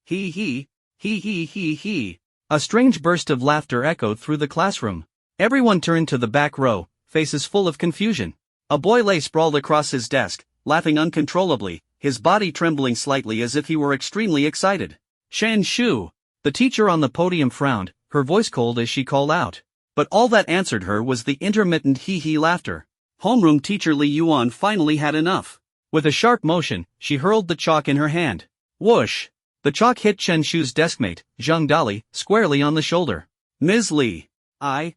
Hee hee, hee hee hee hee. A strange burst of laughter echoed through the classroom. Everyone turned to the back row, faces full of confusion. A boy lay sprawled across his desk, laughing uncontrollably, his body trembling slightly as if he were extremely excited. Shan Shu! The teacher on the podium frowned, her voice cold as she called out. But all that answered her was the intermittent hee-hee laughter. Homeroom teacher Li Yuan finally had enough. With a sharp motion, she hurled the chalk in her hand. Whoosh! The chalk hit Chen Shu's deskmate, Zhang Dali, squarely on the shoulder. Ms. Li. Zhang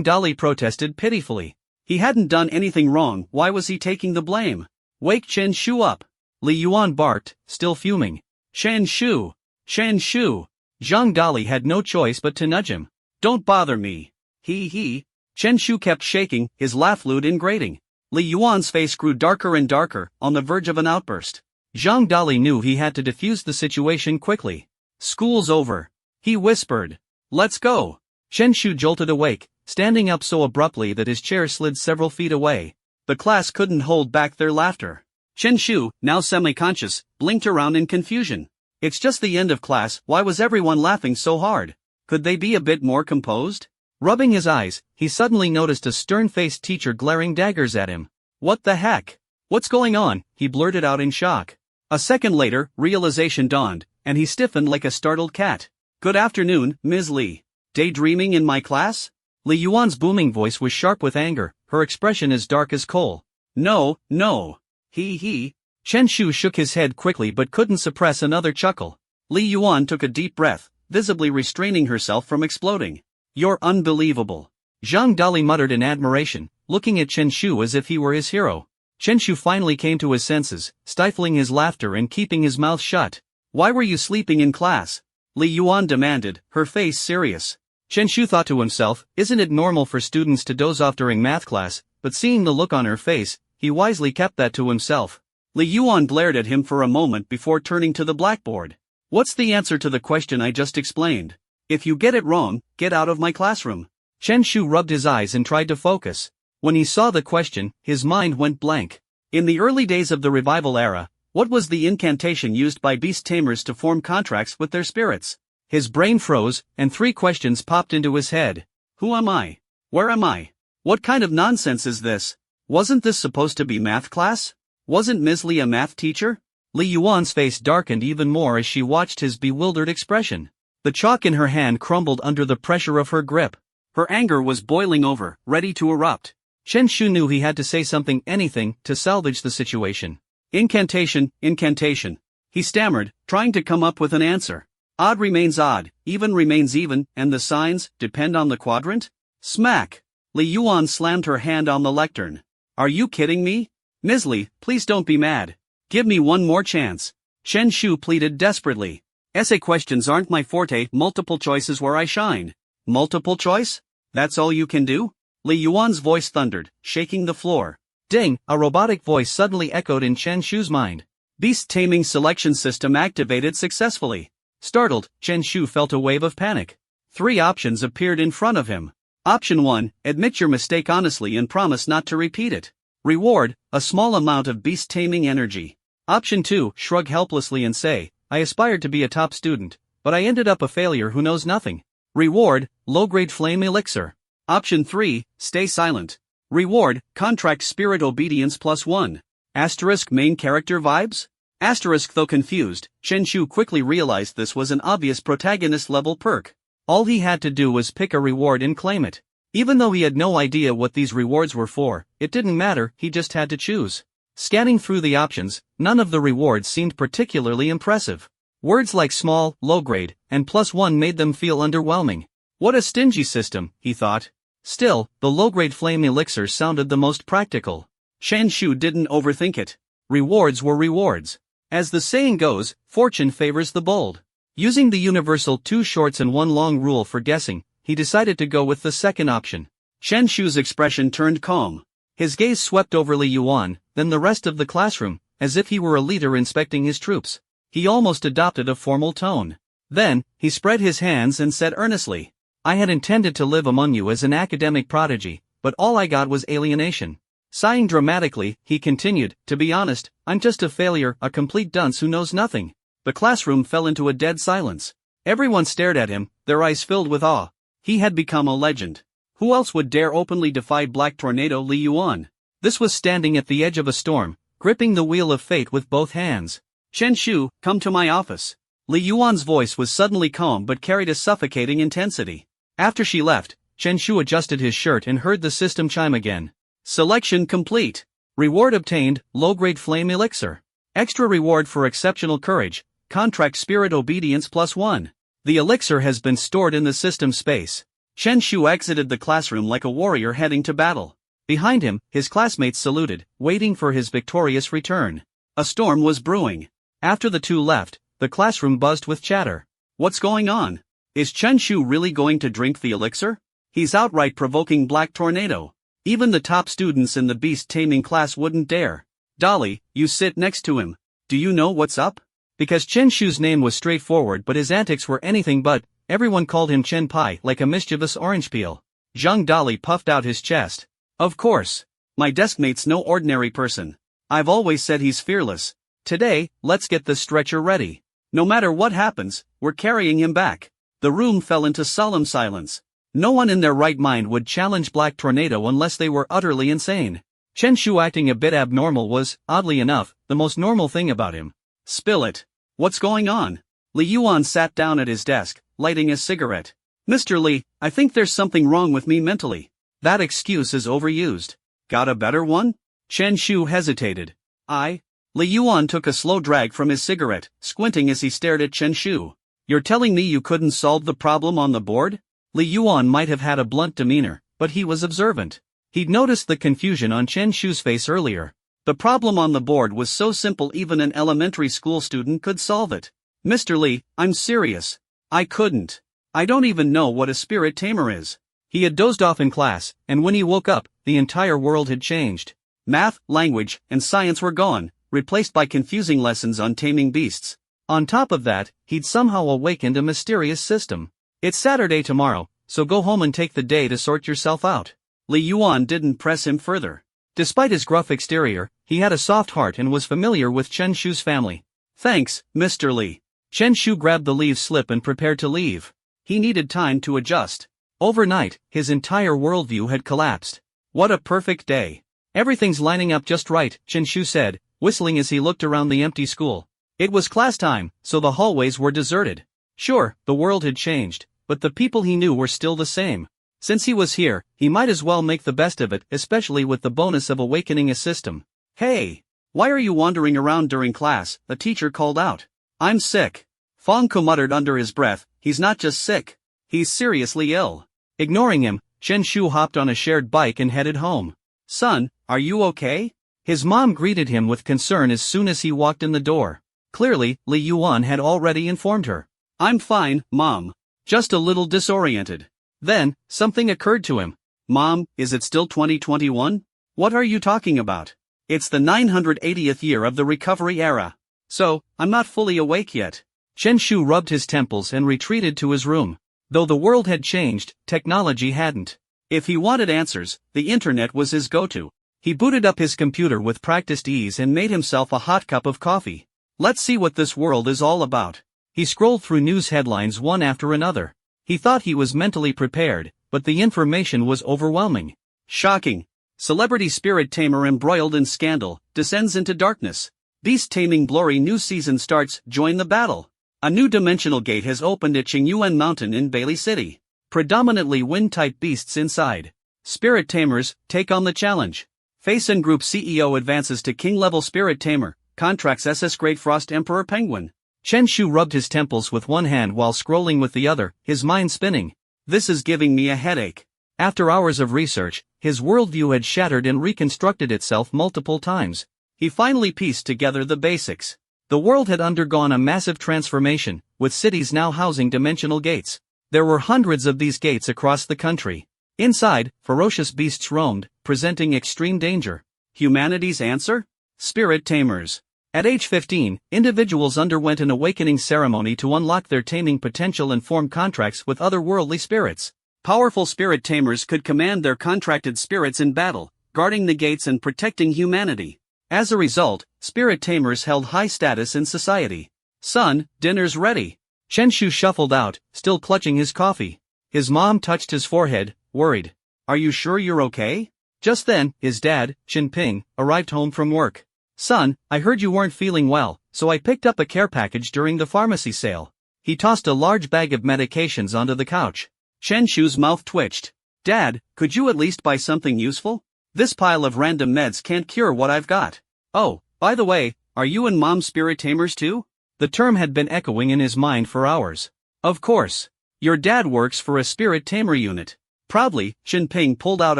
Dali protested pitifully. He hadn't done anything wrong, why was he taking the blame? Wake Chen Shu up! Li Yuan barked, still fuming. Shan Shu! Shan Shu! Zhang Dali had no choice but to nudge him. Don't bother me. Hee hee. Chen Shu kept shaking, his laugh lewd and grating. Li Yuan's face grew darker and darker, on the verge of an outburst. Zhang Dali knew he had to defuse the situation quickly. School's over. He whispered. Let's go. Chen Shu jolted awake, standing up so abruptly that his chair slid several feet away. The class couldn't hold back their laughter. Chen Shu, now semi-conscious, blinked around in confusion. It's just the end of class, why was everyone laughing so hard? Could they be a bit more composed? Rubbing his eyes, he suddenly noticed a stern-faced teacher glaring daggers at him. What the heck? What's going on? He blurted out in shock. A second later, realization dawned, and he stiffened like a startled cat. Good afternoon, Ms. Li. Daydreaming in my class? Li Yuan's booming voice was sharp with anger, her expression as dark as coal. No, no. Hee hee. Chen Shu shook his head quickly but couldn't suppress another chuckle. Li Yuan took a deep breath, visibly restraining herself from exploding. You're unbelievable. Zhang Dali muttered in admiration, looking at Chen Shu as if he were his hero. Chen Shu finally came to his senses, stifling his laughter and keeping his mouth shut. Why were you sleeping in class? Li Yuan demanded, her face serious. Chen Shu thought to himself, isn't it normal for students to doze off during math class, but seeing the look on her face, he wisely kept that to himself. Li Yuan glared at him for a moment before turning to the blackboard. What's the answer to the question I just explained? If you get it wrong, get out of my classroom. Chen Shu rubbed his eyes and tried to focus. When he saw the question, his mind went blank. In the early days of the revival era, what was the incantation used by beast tamers to form contracts with their spirits? His brain froze, and 3 questions popped into his head. Who am I? Where am I? What kind of nonsense is this? Wasn't this supposed to be math class? Wasn't Ms. Li a math teacher? Li Yuan's face darkened even more as she watched his bewildered expression. The chalk in her hand crumbled under the pressure of her grip. Her anger was boiling over, ready to erupt. Chen Shu knew he had to say something, anything, to salvage the situation. Incantation, incantation. He stammered, trying to come up with an answer. Odd remains odd, even remains even, and the signs depend on the quadrant? Smack! Li Yuan slammed her hand on the lectern. Are you kidding me? Ms. Li, please don't be mad. Give me one more chance. Chen Shu pleaded desperately. Essay questions aren't my forte, multiple choice is where I shine. Multiple choice? That's all you can do? Li Yuan's voice thundered, shaking the floor. Ding! A robotic voice suddenly echoed in Chen Shu's mind. Beast taming selection system activated successfully. Startled, Chen Shu felt a wave of panic. 3 options appeared in front of him. Option 1, admit your mistake honestly and promise not to repeat it. Reward, a small amount of beast taming energy. Option 2, shrug helplessly and say, I aspired to be a top student, but I ended up a failure who knows nothing. Reward, low-grade flame elixir. Option 3, stay silent. Reward, contract spirit obedience +1. Asterisk main character vibes? Asterisk though confused, Chen Shu quickly realized this was an obvious protagonist-level perk. All he had to do was pick a reward and claim it. Even though he had no idea what these rewards were for, it didn't matter, he just had to choose. Scanning through the options, none of the rewards seemed particularly impressive. Words like small, low-grade, and +1 made them feel underwhelming. What a stingy system, he thought. Still, the low-grade flame elixir sounded the most practical. Chen Shu didn't overthink it. Rewards were rewards. As the saying goes, fortune favors the bold. Using the universal 2 shorts and 1 long rule for guessing, he decided to go with the second option. Chen Shu's expression turned calm. His gaze swept over Li Yuan, then the rest of the classroom, as if he were a leader inspecting his troops. He almost adopted a formal tone. Then, he spread his hands and said earnestly, I had intended to live among you as an academic prodigy, but all I got was alienation. Sighing dramatically, he continued, to be honest, I'm just a failure, a complete dunce who knows nothing. The classroom fell into a dead silence. Everyone stared at him, their eyes filled with awe. He had become a legend. Who else would dare openly defy Black Tornado Li Yuan? This was standing at the edge of a storm, gripping the wheel of fate with both hands. Chen Shu, come to my office. Li Yuan's voice was suddenly calm but carried a suffocating intensity. After she left, Chen Shu adjusted his shirt and heard the system chime again. Selection complete. Reward obtained, low-grade flame elixir. Extra reward for exceptional courage, contract spirit obedience +1. The elixir has been stored in the system space. Chen Shu exited the classroom like a warrior heading to battle. Behind him, his classmates saluted, waiting for his victorious return. A storm was brewing. After the two left, the classroom buzzed with chatter. What's going on? Is Chen Shu really going to drink the elixir? He's outright provoking Black Tornado. Even the top students in the beast taming class wouldn't dare. Dolly, you sit next to him. Do you know what's up? Because Chen Shu's name was straightforward but his antics were anything but, everyone called him Chen Pai like a mischievous orange peel. Zhang Dolly puffed out his chest. Of course. My deskmate's no ordinary person. I've always said he's fearless. Today, let's get the stretcher ready. No matter what happens, we're carrying him back. The room fell into solemn silence. No one in their right mind would challenge Black Tornado unless they were utterly insane. Chen Shu acting a bit abnormal was, oddly enough, the most normal thing about him. Spill it. What's going on? Li Yuan sat down at his desk, lighting a cigarette. Mr. Li, I think there's something wrong with me mentally. That excuse is overused. Got a better one? Chen Shu hesitated. Li Yuan took a slow drag from his cigarette, squinting as he stared at Chen Shu. You're telling me you couldn't solve the problem on the board? Li Yuan might have had a blunt demeanor, but he was observant. He'd noticed the confusion on Chen Shu's face earlier. The problem on the board was so simple even an elementary school student could solve it. Mr. Li, I'm serious. I couldn't. I don't even know what a spirit tamer is. He had dozed off in class, and when he woke up, the entire world had changed. Math, language, and science were gone, replaced by confusing lessons on taming beasts. On top of that, he'd somehow awakened a mysterious system. It's Saturday tomorrow, so go home and take the day to sort yourself out. Li Yuan didn't press him further. Despite his gruff exterior, he had a soft heart and was familiar with Chen Shu's family. Thanks, Mr. Li. Chen Shu grabbed the leave slip and prepared to leave. He needed time to adjust. Overnight, his entire worldview had collapsed. What a perfect day. Everything's lining up just right, Chen Shu said, whistling as he looked around the empty school. It was class time, so the hallways were deserted. Sure, the world had changed, but the people he knew were still the same. Since he was here, he might as well make the best of it, especially with the bonus of awakening a system. Hey! Why are you wandering around during class? A teacher called out. I'm sick. Fang Ku muttered under his breath, he's not just sick. He's seriously ill. Ignoring him, Chen Shu hopped on a shared bike and headed home. Son, are you okay? His mom greeted him with concern as soon as he walked in the door. Clearly, Li Yuan had already informed her. I'm fine, Mom. Just a little disoriented. Then, something occurred to him. Mom, is it still 2021? What are you talking about? It's the 980th year of the recovery era. So, I'm not fully awake yet. Chen Shu rubbed his temples and retreated to his room. Though the world had changed, technology hadn't. If he wanted answers, the internet was his go-to. He booted up his computer with practiced ease and made himself a hot cup of coffee. Let's see what this world is all about. He scrolled through news headlines one after another. He thought he was mentally prepared, but the information was overwhelming. Shocking. Celebrity spirit tamer embroiled in scandal, descends into darkness. Beast taming glory new season starts, join the battle. A new dimensional gate has opened at Qingyuan Mountain in Bailey City. Predominantly wind-type beasts inside. Spirit tamers, take on the challenge. Faison Group CEO advances to king-level spirit tamer, contracts SS Great Frost Emperor Penguin. Chen Shu rubbed his temples with one hand while scrolling with the other, his mind spinning. This is giving me a headache. After hours of research, his worldview had shattered and reconstructed itself multiple times. He finally pieced together the basics. The world had undergone a massive transformation, with cities now housing dimensional gates. There were hundreds of these gates across the country. Inside, ferocious beasts roamed, presenting extreme danger. Humanity's answer? Spirit tamers. At age 15, individuals underwent an awakening ceremony to unlock their taming potential and form contracts with otherworldly spirits. Powerful spirit tamers could command their contracted spirits in battle, guarding the gates and protecting humanity. As a result, spirit tamers held high status in society. Son, dinner's ready. Chen Shu shuffled out, still clutching his coffee. His mom touched his forehead, worried. Are you sure you're okay? Just then, his dad, Chen Ping, arrived home from work. Son, I heard you weren't feeling well, so I picked up a care package during the pharmacy sale. He tossed a large bag of medications onto the couch. Chen Shu's mouth twitched. Dad, could you at least buy something useful? This pile of random meds can't cure what I've got. Oh, by the way, are you and Mom spirit tamers too? The term had been echoing in his mind for hours. Of course. Your dad works for a spirit tamer unit. Proudly, Chen Ping pulled out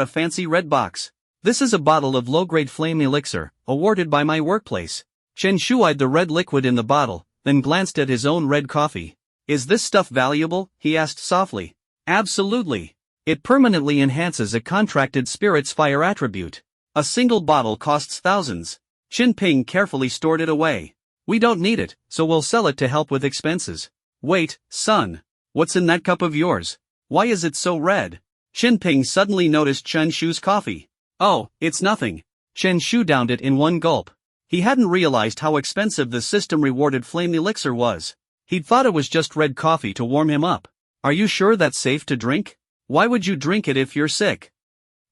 a fancy red box. This is a bottle of low-grade flame elixir, awarded by my workplace. Chen Shu eyed the red liquid in the bottle, then glanced at his own red coffee. Is this stuff valuable? He asked softly. Absolutely. It permanently enhances a contracted spirit's fire attribute. A single bottle costs thousands. Chen Ping carefully stored it away. We don't need it, so we'll sell it to help with expenses. Wait, son. What's in that cup of yours? Why is it so red? Chen Ping suddenly noticed Chen Shu's coffee. Oh, it's nothing. Chen Shu downed it in one gulp. He hadn't realized how expensive the system-rewarded flame elixir was. He'd thought it was just red coffee to warm him up. Are you sure that's safe to drink? Why would you drink it if you're sick?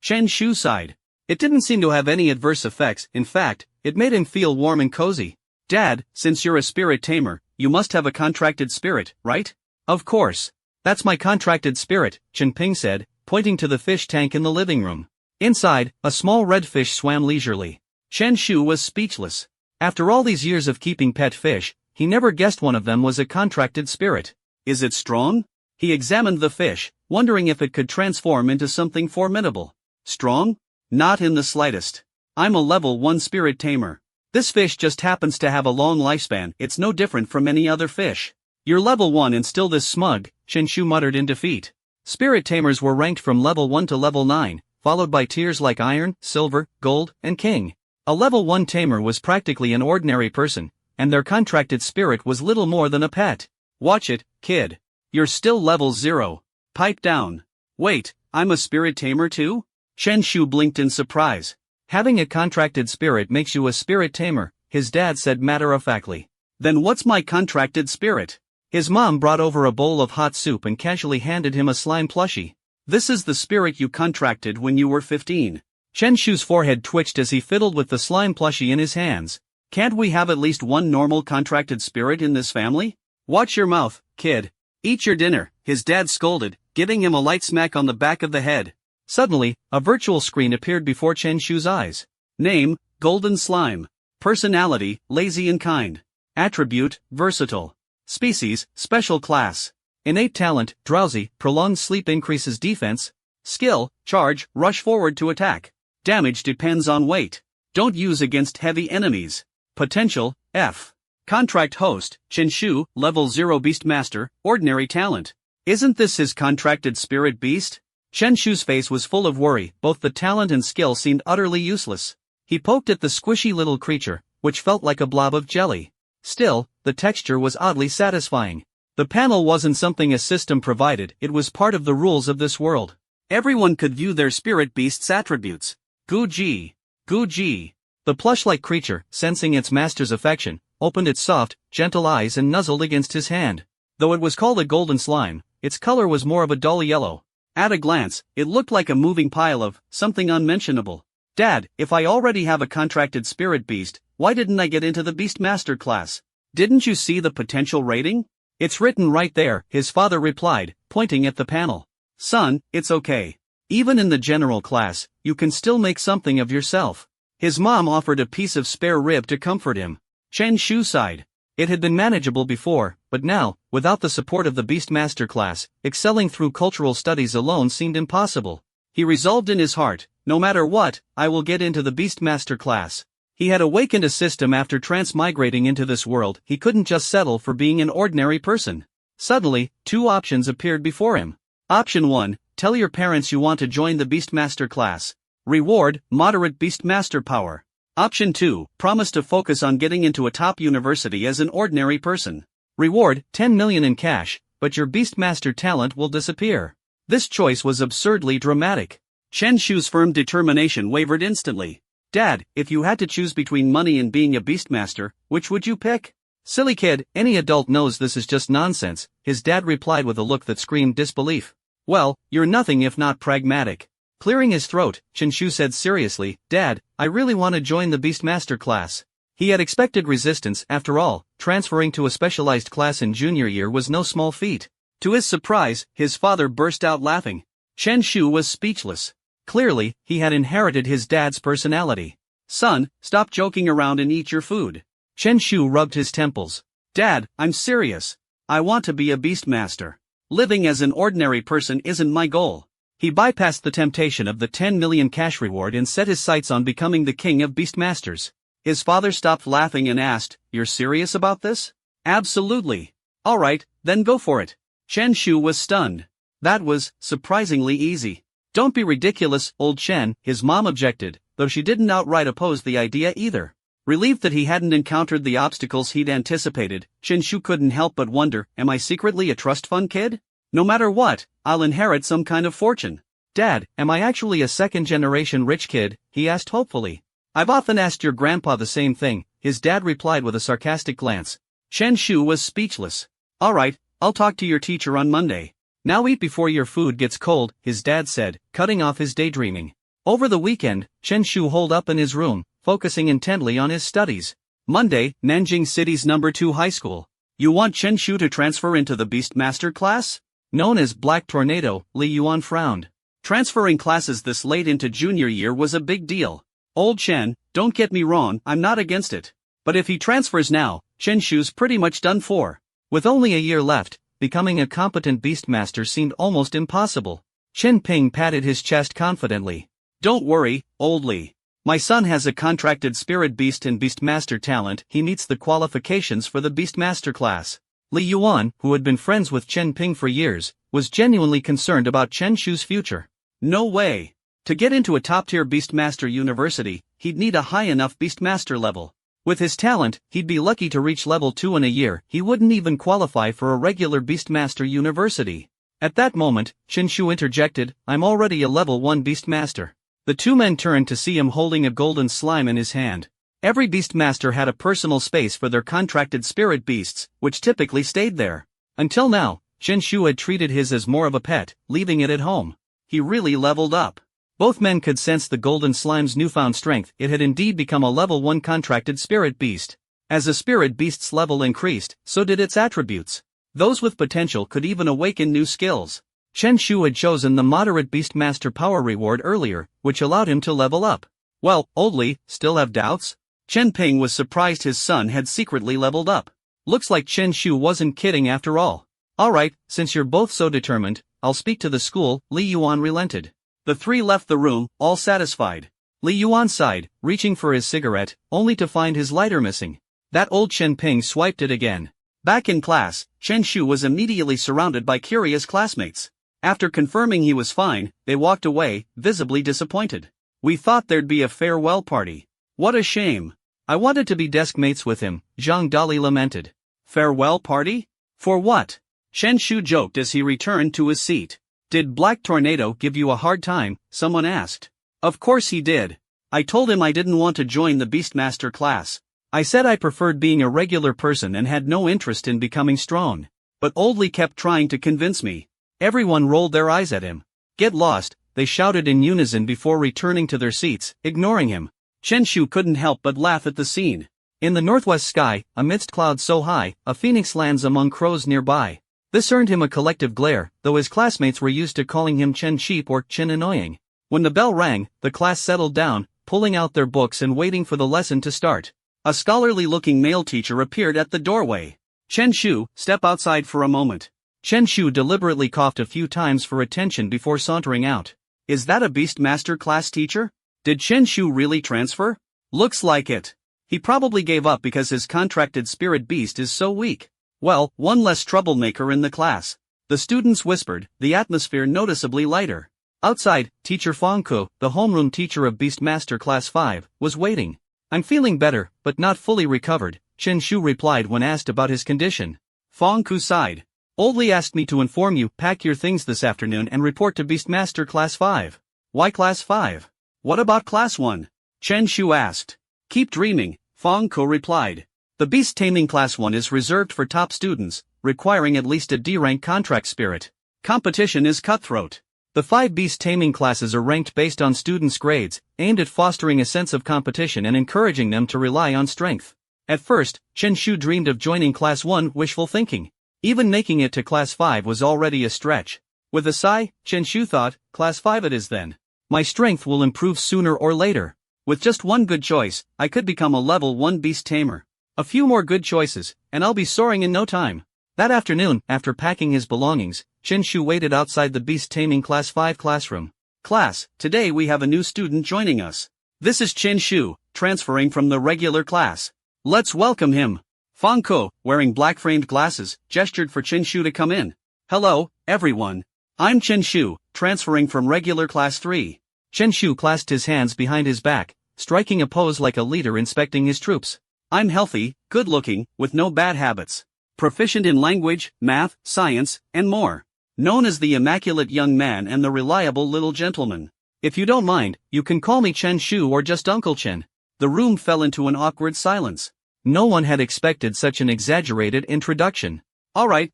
Chen Shu sighed. It didn't seem to have any adverse effects. In fact, it made him feel warm and cozy. Dad, since you're a spirit tamer, you must have a contracted spirit, right? Of course. That's my contracted spirit, Chen Ping said, pointing to the fish tank in the living room. Inside, a small red fish swam leisurely. Chen Shu was speechless. After all these years of keeping pet fish, he never guessed one of them was a contracted spirit. Is it strong? He examined the fish, wondering if it could transform into something formidable. Strong? Not in the slightest. I'm a level 1 spirit tamer. This fish just happens to have a long lifespan. It's no different from any other fish. You're level 1 and still this smug, Chen Shu muttered in defeat. Spirit tamers were ranked from level 1 to level 9, followed by tiers like Iron, Silver, Gold, and King. A level 1 tamer was practically an ordinary person, and their contracted spirit was little more than a pet. Watch it, kid. You're still level 0. Pipe down. Wait, I'm a spirit tamer too? Chen Shu blinked in surprise. Having a contracted spirit makes you a spirit tamer, his dad said matter-of-factly. Then what's my contracted spirit? His mom brought over a bowl of hot soup and casually handed him a slime plushie. This is the spirit you contracted when you were 15. Chen Shu's forehead twitched as he fiddled with the slime plushie in his hands. Can't we have at least one normal contracted spirit in this family? Watch your mouth, kid. Eat your dinner, his dad scolded, giving him a light smack on the back of the head. Suddenly, a virtual screen appeared before Chen Shu's eyes. Name, Golden Slime. Personality, lazy and kind. Attribute, versatile. Species, special class. Innate talent, drowsy, prolonged sleep increases defense. Skill, charge, rush forward to attack. Damage depends on weight. Don't use against heavy enemies. Potential, F. Contract host, Chen Shu, level 0 Beastmaster, ordinary talent. Isn't this his contracted spirit beast? Chen Shu's face was full of worry. Both the talent and skill seemed utterly useless. He poked at the squishy little creature, which felt like a blob of jelly. Still, the texture was oddly satisfying. The panel wasn't something a system provided, it was part of the rules of this world. Everyone could view their spirit beast's attributes. Gu-ji. Gu-ji. The plush-like creature, sensing its master's affection, opened its soft, gentle eyes and nuzzled against his hand. Though it was called a golden slime, its color was more of a dull yellow. At a glance, it looked like a moving pile of something unmentionable. Dad, if I already have a contracted spirit beast, why didn't I get into the Beastmaster class? Didn't you see the potential rating? It's written right there, his father replied, pointing at the panel. Son, it's okay. Even in the general class, you can still make something of yourself. His mom offered a piece of spare rib to comfort him. Chen Shu sighed. It had been manageable before, but now, without the support of the Beastmaster class, excelling through cultural studies alone seemed impossible. He resolved in his heart, no matter what, I will get into the Beastmaster class. He had awakened a system after transmigrating into this world. He couldn't just settle for being an ordinary person. Suddenly, two options appeared before him. Option 1, tell your parents you want to join the Beastmaster class. Reward, moderate Beastmaster power. Option 2, promise to focus on getting into a top university as an ordinary person. Reward, 10 million in cash, but your Beastmaster talent will disappear. This choice was absurdly dramatic. Chen Shu's firm determination wavered instantly. Dad, if you had to choose between money and being a Beastmaster, which would you pick? Silly kid, any adult knows this is just nonsense, his dad replied with a look that screamed disbelief. Well, you're nothing if not pragmatic. Clearing his throat, Chen-Shu said seriously, Dad, I really want to join the Beastmaster class. He had expected resistance, after all, transferring to a specialized class in junior year was no small feat. To his surprise, his father burst out laughing. Chen-Shu was speechless. Clearly, he had inherited his dad's personality. Son, stop joking around and eat your food. Chen-Shu rubbed his temples. Dad, I'm serious. I want to be a Beastmaster. Living as an ordinary person isn't my goal. He bypassed the temptation of the 10 million cash reward and set his sights on becoming the king of Beastmasters. His father stopped laughing and asked, You're serious about this? Absolutely. Alright, then go for it. Chen-Shu was stunned. That was surprisingly easy. Don't be ridiculous, old Chen, his mom objected, though she didn't outright oppose the idea either. Relieved that he hadn't encountered the obstacles he'd anticipated, Chen-Shu couldn't help but wonder, am I secretly a trust fund kid? No matter what, I'll inherit some kind of fortune. Dad, am I actually a second-generation rich kid? He asked hopefully. I've often asked your grandpa the same thing, his dad replied with a sarcastic glance. Chen-Shu was speechless. Alright, I'll talk to your teacher on Monday. Now eat before your food gets cold, his dad said, cutting off his daydreaming. Over the weekend, Chen-Shu holed up in his room, focusing intently on his studies. Monday, Nanjing City's number 2 high school. You want Chen-Shu to transfer into the Beastmaster class? Known as Black Tornado, Li Yuan frowned. Transferring classes this late into junior year was a big deal. Old Chen, don't get me wrong, I'm not against it. But if he transfers now, Chen-Shu's pretty much done for. With only a year left, becoming a competent Beastmaster seemed almost impossible. Chen Ping patted his chest confidently. Don't worry, old Li. My son has a contracted spirit beast and Beastmaster talent. He meets the qualifications for the Beastmaster class. Li Yuan, who had been friends with Chen Ping for years, was genuinely concerned about Chen-Shu's future. No way. To get into a top-tier Beastmaster university, he'd need a high enough Beastmaster level. With his talent, he'd be lucky to reach level 2 in a year. He wouldn't even qualify for a regular Beastmaster university. At that moment, Chen-Shu interjected, I'm already a level 1 Beastmaster. The two men turned to see him holding a golden slime in his hand. Every Beastmaster had a personal space for their contracted spirit beasts, which typically stayed there. Until now, Chen-Shu had treated his as more of a pet, leaving it at home. He really leveled up. Both men could sense the golden slime's newfound strength. It had indeed become a level 1 contracted spirit beast. As a spirit beast's level increased, so did its attributes. Those with potential could even awaken new skills. Chen-Shu had chosen the moderate Beastmaster power reward earlier, which allowed him to level up. Well, old Li, still have doubts? Chen Ping was surprised his son had secretly leveled up. Looks like Chen-Shu wasn't kidding after all. Alright, since you're both so determined, I'll speak to the school. Li Yuan relented. The three left the room, all satisfied. Li Yuan sighed, reaching for his cigarette, only to find his lighter missing. That old Chen Ping swiped it again. Back in class, Chen-Shu was immediately surrounded by curious classmates. After confirming he was fine, they walked away, visibly disappointed. We thought there'd be a farewell party. What a shame. I wanted to be desk mates with him, Zhang Dali lamented. Farewell party? For what? Chen-Shu joked as he returned to his seat. Did Black Tornado give you a hard time? Someone asked. Of course he did. I told him I didn't want to join the Beastmaster class. I said I preferred being a regular person and had no interest in becoming strong. But Old Li kept trying to convince me. Everyone rolled their eyes at him. Get lost, they shouted in unison before returning to their seats, ignoring him. Chen-Shu couldn't help but laugh at the scene. In the northwest sky, amidst clouds so high, a phoenix lands among crows nearby. This earned him a collective glare, though his classmates were used to calling him Chen Sheep or Chen Annoying. When the bell rang, the class settled down, pulling out their books and waiting for the lesson to start. A scholarly-looking male teacher appeared at the doorway. Chen-Shu, step outside for a moment. Chen-Shu deliberately coughed a few times for attention before sauntering out. Is that a Beastmaster class teacher? Did Chen-Shu really transfer? Looks like it. He probably gave up because his contracted spirit beast is so weak. Well, one less troublemaker in the class. The students whispered, the atmosphere noticeably lighter. Outside, Teacher Fangku, the homeroom teacher of Beastmaster Class 5, was waiting. I'm feeling better, but not fully recovered, Chen-Shu replied when asked about his condition. Fangku sighed. Old Li asked me to inform you, pack your things this afternoon and report to Beastmaster Class 5. Why Class 5? What about Class 1? Chen-Shu asked. Keep dreaming, Fangku replied. The beast taming class 1 is reserved for top students, requiring at least a D-rank contract spirit. Competition is cutthroat. The 5 beast taming classes are ranked based on students' grades, aimed at fostering a sense of competition and encouraging them to rely on strength. At first, Chen Shu dreamed of joining class 1 wishful thinking. Even making it to class 5 was already a stretch. With a sigh, Chen Shu thought, class 5 it is then. My strength will improve sooner or later. With just one good choice, I could become a level 1 beast tamer. A few more good choices, and I'll be soaring in no time. That afternoon, after packing his belongings, Chen Shu waited outside the beast taming class 5 classroom. Class, today we have a new student joining us. This is Chen Shu, transferring from the regular class. Let's welcome him. Fang Ko, wearing black-framed glasses, gestured for Chen Shu to come in. Hello, everyone. I'm Chen Shu, transferring from regular class 3. Chen Shu clasped his hands behind his back, striking a pose like a leader inspecting his troops. I'm healthy, good-looking, with no bad habits. Proficient in language, math, science, and more. Known as the immaculate young man and the reliable little gentleman. If you don't mind, you can call me Chen Shu or just Uncle Chen. The room fell into an awkward silence. No one had expected such an exaggerated introduction. Alright,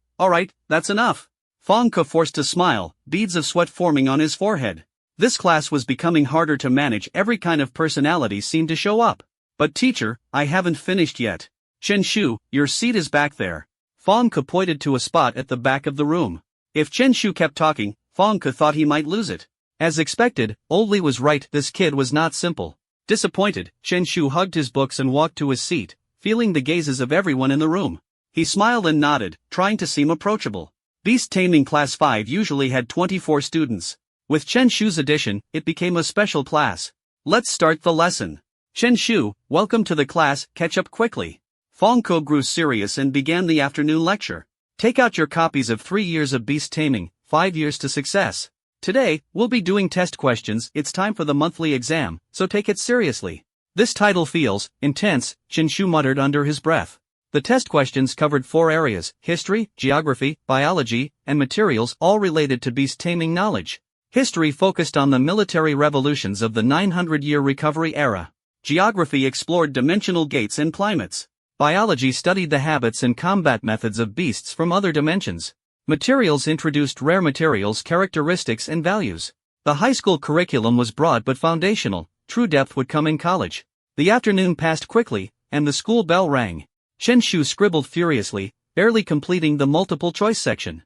that's enough. Fang Ke forced a smile, beads of sweat forming on his forehead. This class was becoming harder to manage. Every kind of personality seemed to show up. But teacher, I haven't finished yet. Chen Shu, your seat is back there. Fang Ke pointed to a spot at the back of the room. If Chen Shu kept talking, Fang Ke thought he might lose it. As expected, Old Li was right, this kid was not simple. Disappointed, Chen Shu hugged his books and walked to his seat, feeling the gazes of everyone in the room. He smiled and nodded, trying to seem approachable. Beast taming class 5 usually had 24 students. With Chen Shu's addition, it became a special class. Let's start the lesson. Chen Shu, welcome to the class, catch up quickly. Fang Ke grew serious and began the afternoon lecture. Take out your copies of 3 years of beast taming, 5 years to success. Today, we'll be doing test questions. It's time for the monthly exam, so take it seriously. This title feels intense, Chen Shu muttered under his breath. The test questions covered 4 areas: history, geography, biology, and materials, all related to beast taming knowledge. History focused on the military revolutions of the 900-year recovery era. Geography explored dimensional gates and climates. Biology studied the habits and combat methods of beasts from other dimensions. Materials introduced rare materials, characteristics, and values. The high school curriculum was broad but foundational. True depth would come in college. The afternoon passed quickly, and the school bell rang. Chen Shu scribbled furiously, barely completing the multiple choice section.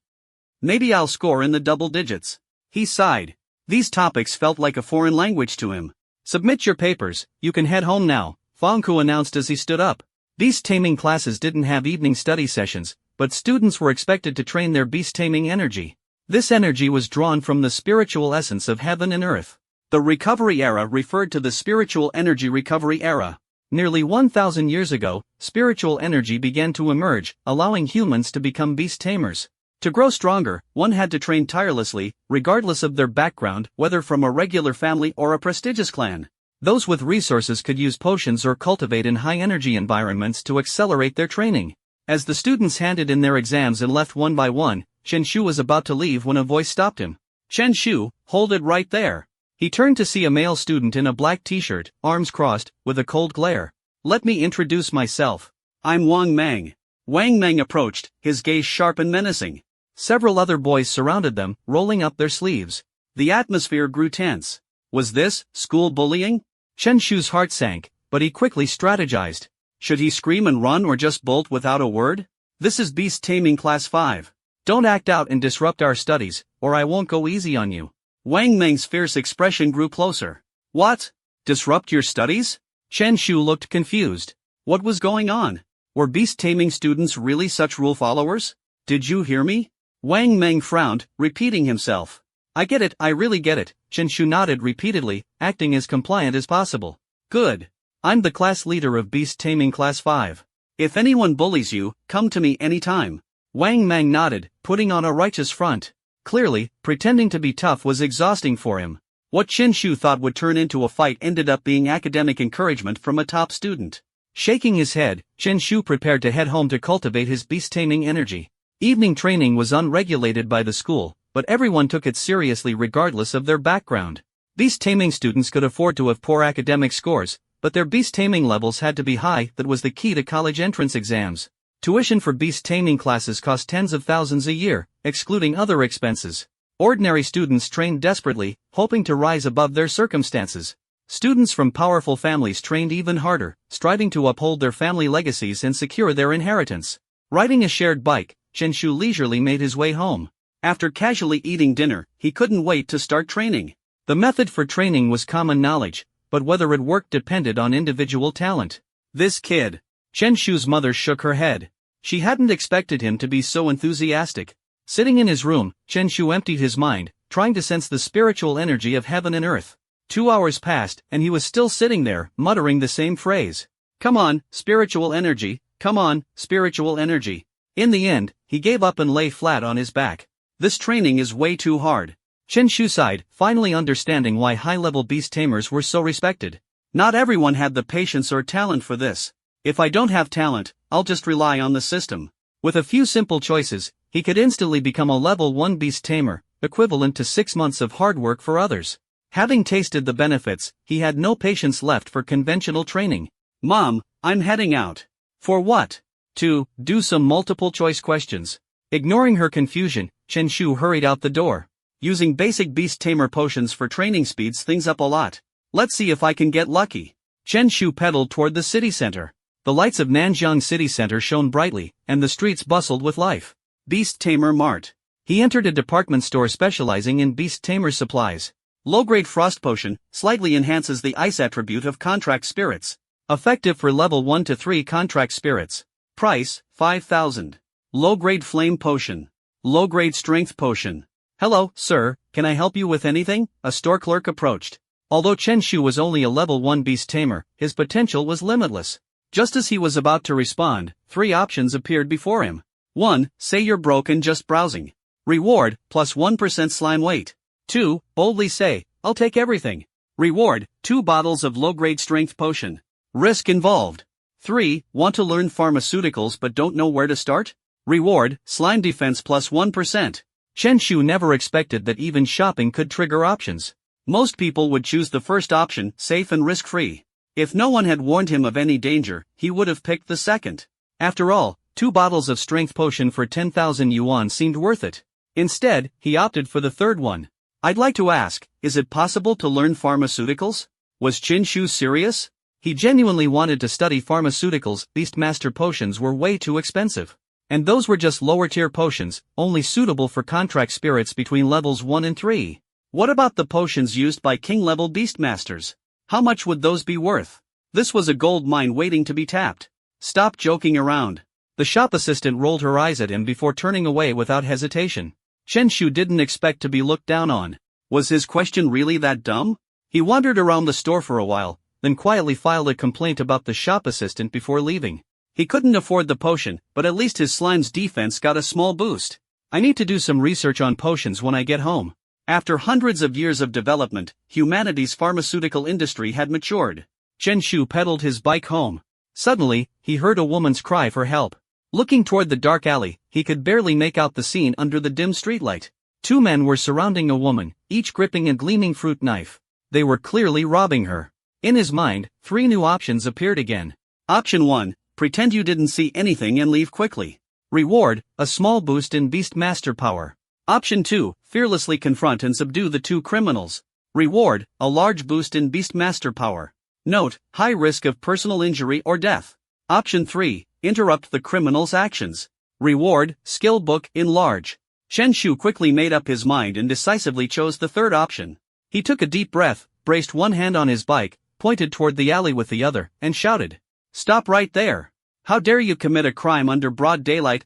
Maybe I'll score in the double digits. He sighed. These topics felt like a foreign language to him. Submit your papers, you can head home now, Fang Ke announced as he stood up. Beast taming classes didn't have evening study sessions, but students were expected to train their beast taming energy. This energy was drawn from the spiritual essence of heaven and earth. The recovery era referred to the spiritual energy recovery era. Nearly 1,000 years ago, spiritual energy began to emerge, allowing humans to become beast tamers. To grow stronger, one had to train tirelessly, regardless of their background, whether from a regular family or a prestigious clan. Those with resources could use potions or cultivate in high-energy environments to accelerate their training. As the students handed in their exams and left one by one, Chen Shu was about to leave when a voice stopped him. Chen Shu, hold it right there. He turned to see a male student in a black t-shirt, arms crossed, with a cold glare. Let me introduce myself. I'm Wang Mang. Wang Mang approached, his gaze sharp and menacing. Several other boys surrounded them, rolling up their sleeves. The atmosphere grew tense. Was this school bullying? Chen Shu's heart sank, but he quickly strategized. Should he scream and run or just bolt without a word? This is beast taming class 5. Don't act out and disrupt our studies, or I won't go easy on you. Wang Meng's fierce expression grew closer. What? Disrupt your studies? Chen Shu looked confused. What was going on? Were beast taming students really such rule followers? Did you hear me? Wang Meng frowned, repeating himself. I get it, I really get it, Chen Shu nodded repeatedly, acting as compliant as possible. Good. I'm the class leader of beast taming class 5. If anyone bullies you, come to me anytime. Wang Meng nodded, putting on a righteous front. Clearly, pretending to be tough was exhausting for him. What Chen Shu thought would turn into a fight ended up being academic encouragement from a top student. Shaking his head, Chen Shu prepared to head home to cultivate his beast taming energy. Evening training was unregulated by the school, but everyone took it seriously regardless of their background. Beast taming students could afford to have poor academic scores, but their beast taming levels had to be high. That was the key to college entrance exams. Tuition for beast taming classes cost tens of thousands a year, excluding other expenses. Ordinary students trained desperately, hoping to rise above their circumstances. Students from powerful families trained even harder, striving to uphold their family legacies and secure their inheritance. Riding a shared bike, Chenshu leisurely made his way home. After casually eating dinner, he couldn't wait to start training. The method for training was common knowledge, but whether it worked depended on individual talent. This kid. Chenshu's mother shook her head. She hadn't expected him to be so enthusiastic. Sitting in his room, Chenshu emptied his mind, trying to sense the spiritual energy of heaven and earth. 2 hours passed, and he was still sitting there, muttering the same phrase. Come on, spiritual energy, come on, spiritual energy. In the end, he gave up and lay flat on his back. This training is way too hard. Chenshu sighed, finally understanding why high-level beast tamers were so respected. Not everyone had the patience or talent for this. If I don't have talent, I'll just rely on the system. With a few simple choices, he could instantly become a level 1 beast tamer, equivalent to 6 months of hard work for others. Having tasted the benefits, he had no patience left for conventional training. Mom, I'm heading out. For what? To do some multiple choice questions. Ignoring her confusion, Chenshu hurried out the door. Using basic beast tamer potions for training speeds things up a lot. Let's see if I can get lucky. Chenshu pedaled toward the city center. The lights of Nanjiang city center shone brightly, and the streets bustled with life. Beast Tamer Mart. He entered a department store specializing in beast tamer supplies. Low-grade frost potion, slightly enhances the ice attribute of contract spirits. Effective for level 1 to 3 contract spirits. Price, 5,000. Low-grade flame potion. Low-grade strength potion. Hello, sir, can I help you with anything? A store clerk approached. Although Chenshu was only a level 1 beast tamer, his potential was limitless. Just as he was about to respond, 3 options appeared before him. 1. Say you're broke and just browsing. Reward, plus 1% slime weight. 2. Boldly say, I'll take everything. Reward, 2 bottles of low-grade strength potion. Risk involved. 3. Want to learn pharmaceuticals but don't know where to start? Reward, slime defense plus 1%. Chenshu never expected that even shopping could trigger options. Most people would choose the first option, safe and risk-free. If no one had warned him of any danger, he would have picked the second. After all, 2 bottles of strength potion for 10,000 yuan seemed worth it. Instead, he opted for the third one. I'd like to ask, is it possible to learn pharmaceuticals? Was Chenshu serious? He genuinely wanted to study pharmaceuticals. Beastmaster potions were way too expensive. And those were just lower-tier potions, only suitable for contract spirits between levels 1 and 3. What about the potions used by king-level beastmasters? How much would those be worth? This was a gold mine waiting to be tapped. Stop joking around. The shop assistant rolled her eyes at him before turning away without hesitation. Chenshu didn't expect to be looked down on. Was his question really that dumb? He wandered around the store for a while, then quietly filed a complaint about the shop assistant before leaving. He couldn't afford the potion, but at least his slime's defense got a small boost. I need to do some research on potions when I get home. After hundreds of years of development, humanity's pharmaceutical industry had matured. Chenshu pedaled his bike home. Suddenly, he heard a woman's cry for help. Looking toward the dark alley, he could barely make out the scene under the dim streetlight. 2 men were surrounding a woman, each gripping a gleaming fruit knife. They were clearly robbing her. In his mind, 3 new options appeared again. Option 1, pretend you didn't see anything and leave quickly. Reward, a small boost in Beastmaster power. Option 2, fearlessly confront and subdue the 2 criminals. Reward, a large boost in Beastmaster power. Note, high risk of personal injury or death. Option 3, interrupt the criminal's actions. Reward, skill book enlarge. Chenshu quickly made up his mind and decisively chose the third option. He took a deep breath, braced one hand on his bike, pointed toward the alley with the other, and shouted. Stop right there. How dare you commit a crime under broad daylight,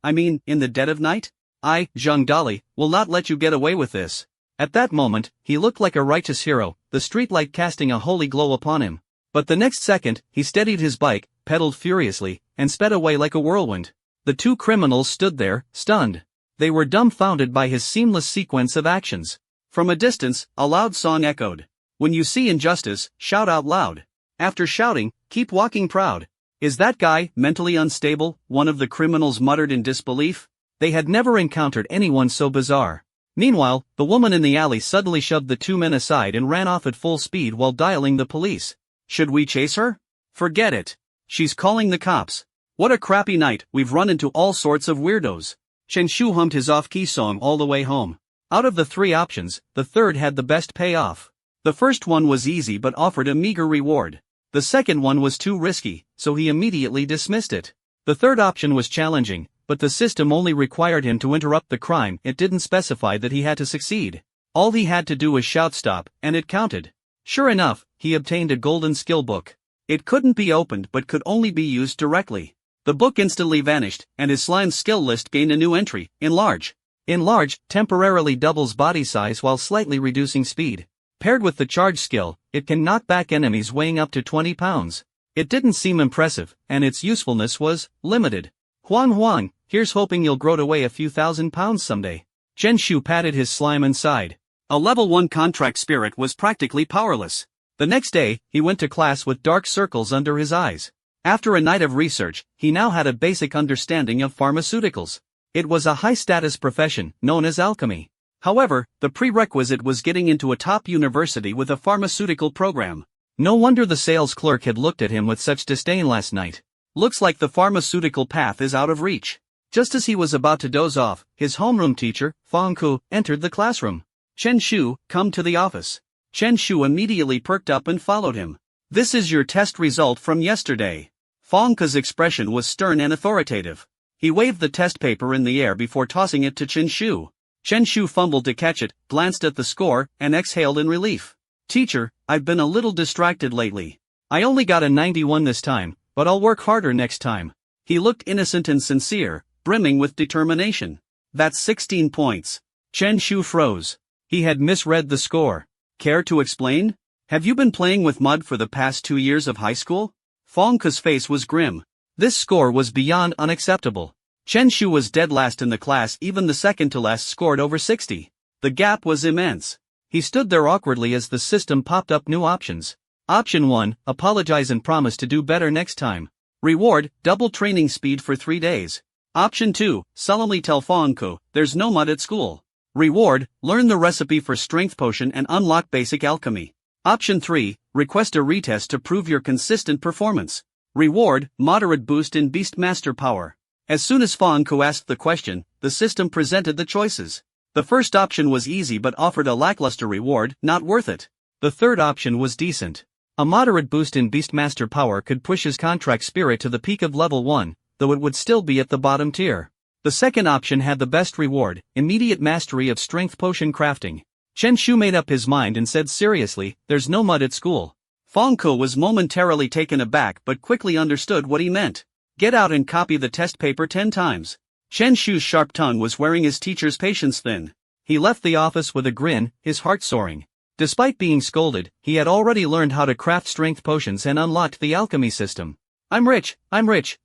in the dead of night? I, Zhang Dali, will not let you get away with this. At that moment, he looked like a righteous hero, the streetlight casting a holy glow upon him. But the next second, he steadied his bike, pedaled furiously, and sped away like a whirlwind. The 2 criminals stood there, stunned. They were dumbfounded by his seamless sequence of actions. From a distance, a loud song echoed. When you see injustice, shout out loud. After shouting, keep walking proud. Is that guy mentally unstable? One of the criminals muttered in disbelief. They had never encountered anyone so bizarre. Meanwhile, the woman in the alley suddenly shoved the 2 men aside and ran off at full speed while dialing the police. Should we chase her? Forget it. She's calling the cops. What a crappy night, we've run into all sorts of weirdos. Chen Shu hummed his off-key song all the way home. Out of the 3 options, the third had the best payoff. The first one was easy but offered a meager reward. The second one was too risky, so he immediately dismissed it. The third option was challenging, but the system only required him to interrupt the crime. It didn't specify that he had to succeed. All he had to do was shout stop, and it counted. Sure enough, he obtained a golden skill book. It couldn't be opened but could only be used directly. The book instantly vanished, and his slime skill list gained a new entry, enlarge. Enlarge temporarily doubles body size while slightly reducing speed. Paired with the charge skill, it can knock back enemies weighing up to 20 pounds. It didn't seem impressive, and its usefulness was limited. Huang, here's hoping you'll grow to weigh a few thousand pounds someday. Chen Shu patted his slime and sighed. A level 1 contract spirit was practically powerless. The next day, he went to class with dark circles under his eyes. After a night of research, he now had a basic understanding of pharmaceuticals. It was a high-status profession, known as alchemy. However, the prerequisite was getting into a top university with a pharmaceutical program. No wonder the sales clerk had looked at him with such disdain last night. Looks like the pharmaceutical path is out of reach. Just as he was about to doze off, his homeroom teacher, Fang Ku, entered the classroom. Chen Shu, come to the office. Chen Shu immediately perked up and followed him. This is your test result from yesterday. Fang Ku's expression was stern and authoritative. He waved the test paper in the air before tossing it to Chen Shu. Chen Shu fumbled to catch it, glanced at the score, and exhaled in relief. Teacher, I've been a little distracted lately. I only got a 91 this time, but I'll work harder next time. He looked innocent and sincere, brimming with determination. That's 16 points. Chen Shu froze. He had misread the score. Care to explain? Have you been playing with mud for the past 2 years of high school? Fang Ku's face was grim. This score was beyond unacceptable. Chen Shu was dead last in the class, even the second to last scored over 60. The gap was immense. He stood there awkwardly as the system popped up new options. Option 1, apologize and promise to do better next time. Reward, double training speed for 3 days. Option 2, solemnly tell Fang Ku, there's no mud at school. Reward, learn the recipe for strength potion and unlock basic alchemy. Option 3, request a retest to prove your consistent performance. Reward, moderate boost in Beastmaster power. As soon as Fang Ku asked the question, the system presented the choices. The first option was easy but offered a lackluster reward, not worth it. The third option was decent. A moderate boost in Beastmaster power could push his contract spirit to the peak of level 1, though it would still be at the bottom tier. The second option had the best reward, immediate mastery of strength potion crafting. Chen Shu made up his mind and said seriously, there's no mud at school. Fang Ku was momentarily taken aback but quickly understood what he meant. Get out and copy the test paper 10 times. Chen Shu's sharp tongue was wearing his teacher's patience thin. He left the office with a grin, his heart soaring. Despite being scolded, he had already learned how to craft strength potions and unlocked the alchemy system. I'm rich,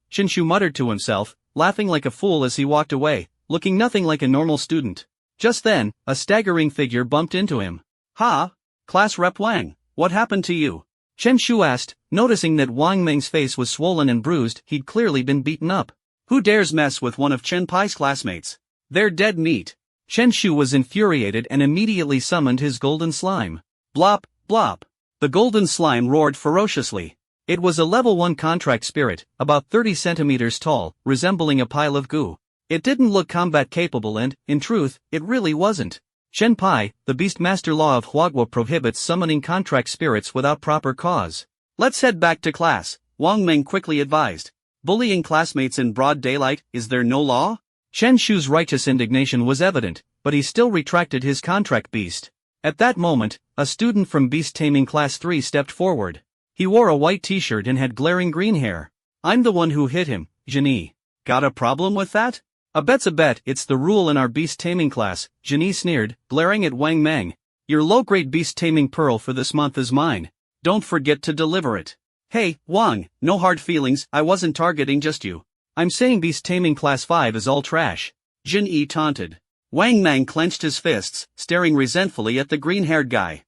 Chen Shu muttered to himself, laughing like a fool as he walked away, looking nothing like a normal student. Just then, a staggering figure bumped into him. Ha! Class Rep Wang, what happened to you? Chen Shu asked, noticing that Wang Meng's face was swollen and bruised. He'd clearly been beaten up. Who dares mess with one of Chen Pai's classmates? They're dead meat. Chen Shu was infuriated and immediately summoned his golden slime. Blop, blop. The golden slime roared ferociously. It was a level 1 contract spirit, about 30 centimeters tall, resembling a pile of goo. It didn't look combat capable and, in truth, it really wasn't. Chen Pai, the Beastmaster law of Huagua prohibits summoning contract spirits without proper cause. Let's head back to class, Wang Meng quickly advised. Bullying classmates in broad daylight, is there no law? Chen Shu's righteous indignation was evident, but he still retracted his contract beast. At that moment, a student from Beast Taming Class 3 stepped forward. He wore a white t-shirt and had glaring green hair. I'm the one who hit him, Zheni. Got a problem with that? A bet's a bet, it's the rule in our beast taming class, Zheni sneered, glaring at Wang Meng. Your low-grade beast taming pearl for this month is mine. Don't forget to deliver it. Hey, Wang, no hard feelings, I wasn't targeting just you. I'm saying beast taming class 5 is all trash. Zheni taunted. Wang Meng clenched his fists, staring resentfully at the green-haired guy.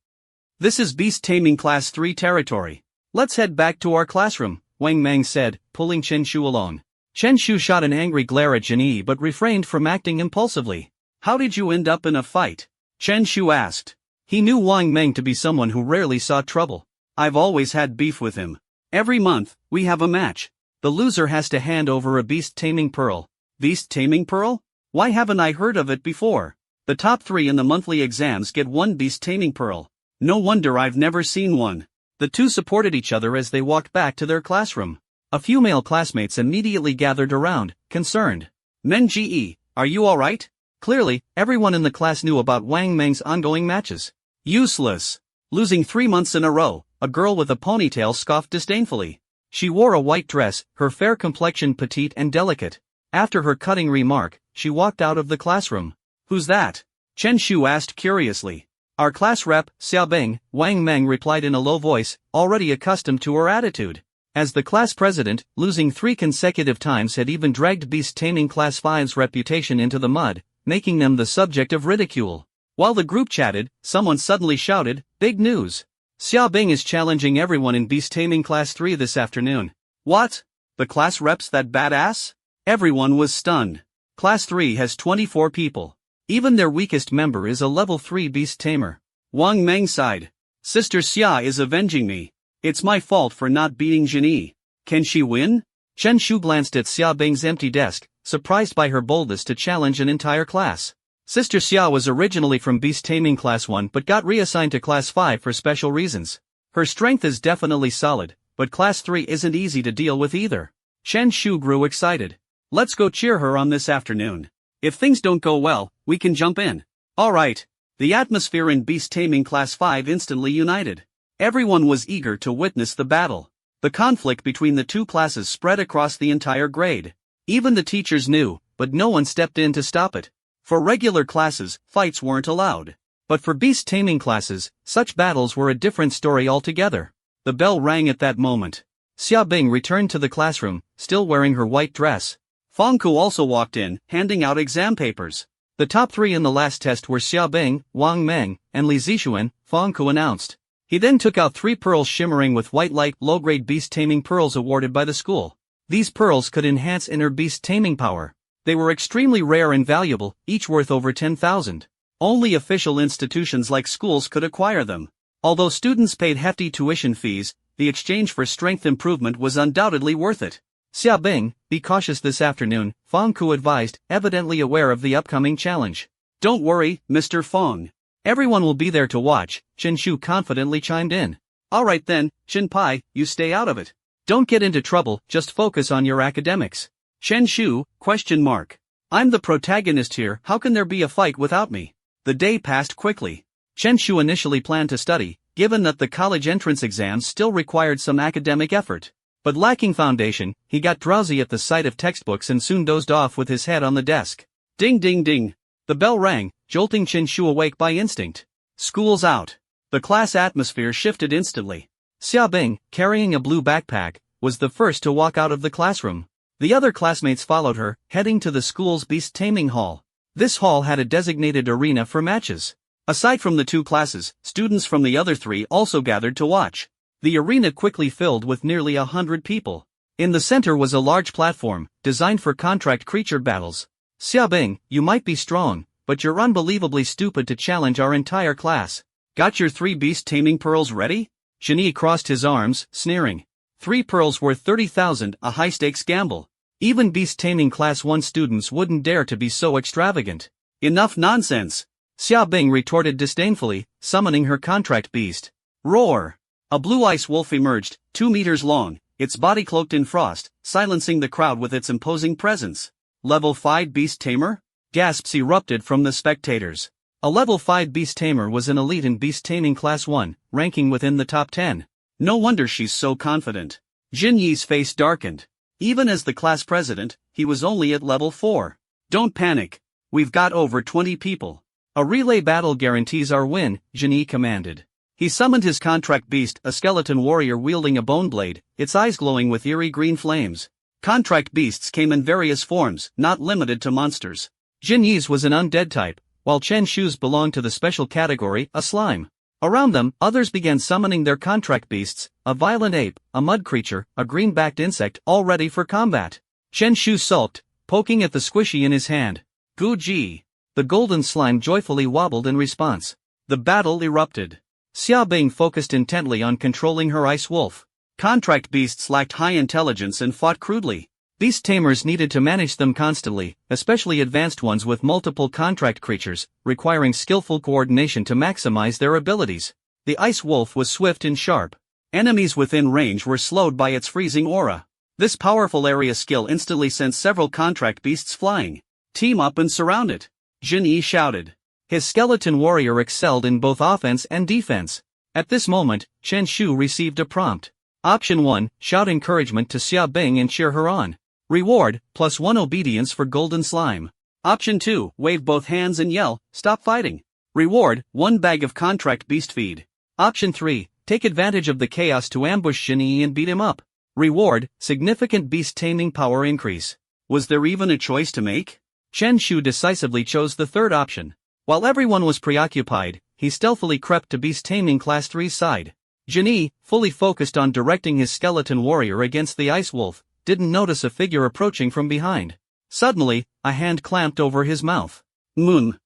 This is beast taming class 3 territory. Let's head back to our classroom, Wang Meng said, pulling Chen Shu along. Chen Shu shot an angry glare at Zheni but refrained from acting impulsively. How did you end up in a fight? Chen Shu asked. He knew Wang Meng to be someone who rarely saw trouble. I've always had beef with him. Every month, we have a match. The loser has to hand over a beast-taming pearl. Beast-taming pearl? Why haven't I heard of it before? The top 3 in the monthly exams get one beast-taming pearl. No wonder I've never seen one. The two supported each other as they walked back to their classroom. A few male classmates immediately gathered around, concerned. Men GE, are you alright? Clearly, everyone in the class knew about Wang Meng's ongoing matches. Useless. Losing 3 months in a row, a girl with a ponytail scoffed disdainfully. She wore a white dress, her fair complexion petite and delicate. After her cutting remark, she walked out of the classroom. Who's that? Chen Shu asked curiously. Our class rep, Xiaobing, Wang Meng replied in a low voice, already accustomed to her attitude. As the class president, losing 3 consecutive times had even dragged beast-taming Class 5's reputation into the mud, making them the subject of ridicule. While the group chatted, someone suddenly shouted, "Big news! Xiaobing is challenging everyone in beast-taming Class 3 this afternoon." What? The class rep's that badass? Everyone was stunned. Class 3 has 24 people. Even their weakest member is a level 3 beast tamer. Wang Meng sighed. Sister Xia is avenging me. It's my fault for not beating Jinyi. Can she win? Chen Shu glanced at Xiaobing's empty desk, surprised by her boldness to challenge an entire class. Sister Xia was originally from beast taming Class 1 but got reassigned to Class 5 for special reasons. Her strength is definitely solid, but Class 3 isn't easy to deal with either. Chen Shu grew excited. Let's go cheer her on this afternoon. If things don't go well, we can jump in. Alright. The atmosphere in beast taming Class 5 instantly united. Everyone was eager to witness the battle. The conflict between the two classes spread across the entire grade. Even the teachers knew, but no one stepped in to stop it. For regular classes, fights weren't allowed. But for beast taming classes, such battles were a different story altogether. The bell rang at that moment. Xiaobing returned to the classroom, still wearing her white dress. Feng Ku also walked in, handing out exam papers. The top 3 in the last test were Xiaobing, Wang Meng, and Li Zixuan, Feng Ku announced. He then took out 3 pearls shimmering with white light low-grade beast-taming pearls awarded by the school. These pearls could enhance inner beast-taming power. They were extremely rare and valuable, each worth over 10,000. Only official institutions like schools could acquire them. Although students paid hefty tuition fees, the exchange for strength improvement was undoubtedly worth it. Xiaobing, be cautious this afternoon, Feng Ku advised, evidently aware of the upcoming challenge. Don't worry, Mr. Feng. Everyone will be there to watch, Chen Shu confidently chimed in. Alright then, Chen Pai, you stay out of it. Don't get into trouble, just focus on your academics. Chen Shu, ? I'm the protagonist here, how can there be a fight without me? The day passed quickly. Chen Shu initially planned to study, given that the college entrance exams still required some academic effort. But lacking foundation, he got drowsy at the sight of textbooks and soon dozed off with his head on the desk. Ding ding ding. The bell rang, jolting Chen Shu awake by instinct. School's out. The class atmosphere shifted instantly. Xiaobing, carrying a blue backpack, was the first to walk out of the classroom. The other classmates followed her, heading to the school's beast-taming hall. This hall had a designated arena for matches. Aside from the 2 classes, students from the other 3 also gathered to watch. The arena quickly filled with nearly 100 people. In the center was a large platform, designed for contract creature battles. Xiaobing, you might be strong, but you're unbelievably stupid to challenge our entire class. Got your 3 beast-taming pearls ready? Jinyi crossed his arms, sneering. 3 pearls worth 30,000, a high-stakes gamble. Even beast-taming Class 1 students wouldn't dare to be so extravagant. Enough nonsense. Xiaobing retorted disdainfully, summoning her contract beast. Roar! A blue ice wolf emerged, 2 meters long, its body cloaked in frost, silencing the crowd with its imposing presence. Level 5 beast tamer? Gasps erupted from the spectators. A level 5 beast tamer was an elite in beast taming Class 1, ranking within the top 10. No wonder she's so confident. Jinyi's face darkened. Even as the class president, he was only at level 4. Don't panic. We've got over 20 people. A relay battle guarantees our win, Jinyi commanded. He summoned his contract beast, a skeleton warrior wielding a bone blade, its eyes glowing with eerie green flames. Contract beasts came in various forms, not limited to monsters. Jinyi's was an undead type, while Chen Shu's belonged to the special category, a slime. Around them, others began summoning their contract beasts, a violent ape, a mud creature, a green-backed insect, all ready for combat. Chen Shu sulked, poking at the squishy in his hand. Gu Ji. The golden slime joyfully wobbled in response. The battle erupted. Xiaobing focused intently on controlling her ice wolf. Contract beasts lacked high intelligence and fought crudely. Beast tamers needed to manage them constantly, especially advanced ones with multiple contract creatures, requiring skillful coordination to maximize their abilities. The ice wolf was swift and sharp. Enemies within range were slowed by its freezing aura. This powerful area skill instantly sent several contract beasts flying. Team up and surround it, Jin Yi shouted. His skeleton warrior excelled in both offense and defense. At this moment, Chen Shu received a prompt. Option 1, shout encouragement to Xiaobing and cheer her on. Reward, +1 obedience for golden slime. Option 2, wave both hands and yell, stop fighting. Reward, 1 bag of contract beast feed. Option 3, take advantage of the chaos to ambush Jin Yi and beat him up. Reward, significant beast taming power increase. Was there even a choice to make? Chen Shu decisively chose the third option. While everyone was preoccupied, he stealthily crept to beast taming class 3's side. Jin Yi, fully focused on directing his skeleton warrior against the ice wolf, didn't notice a figure approaching from behind. Suddenly, a hand clamped over his mouth. Moon.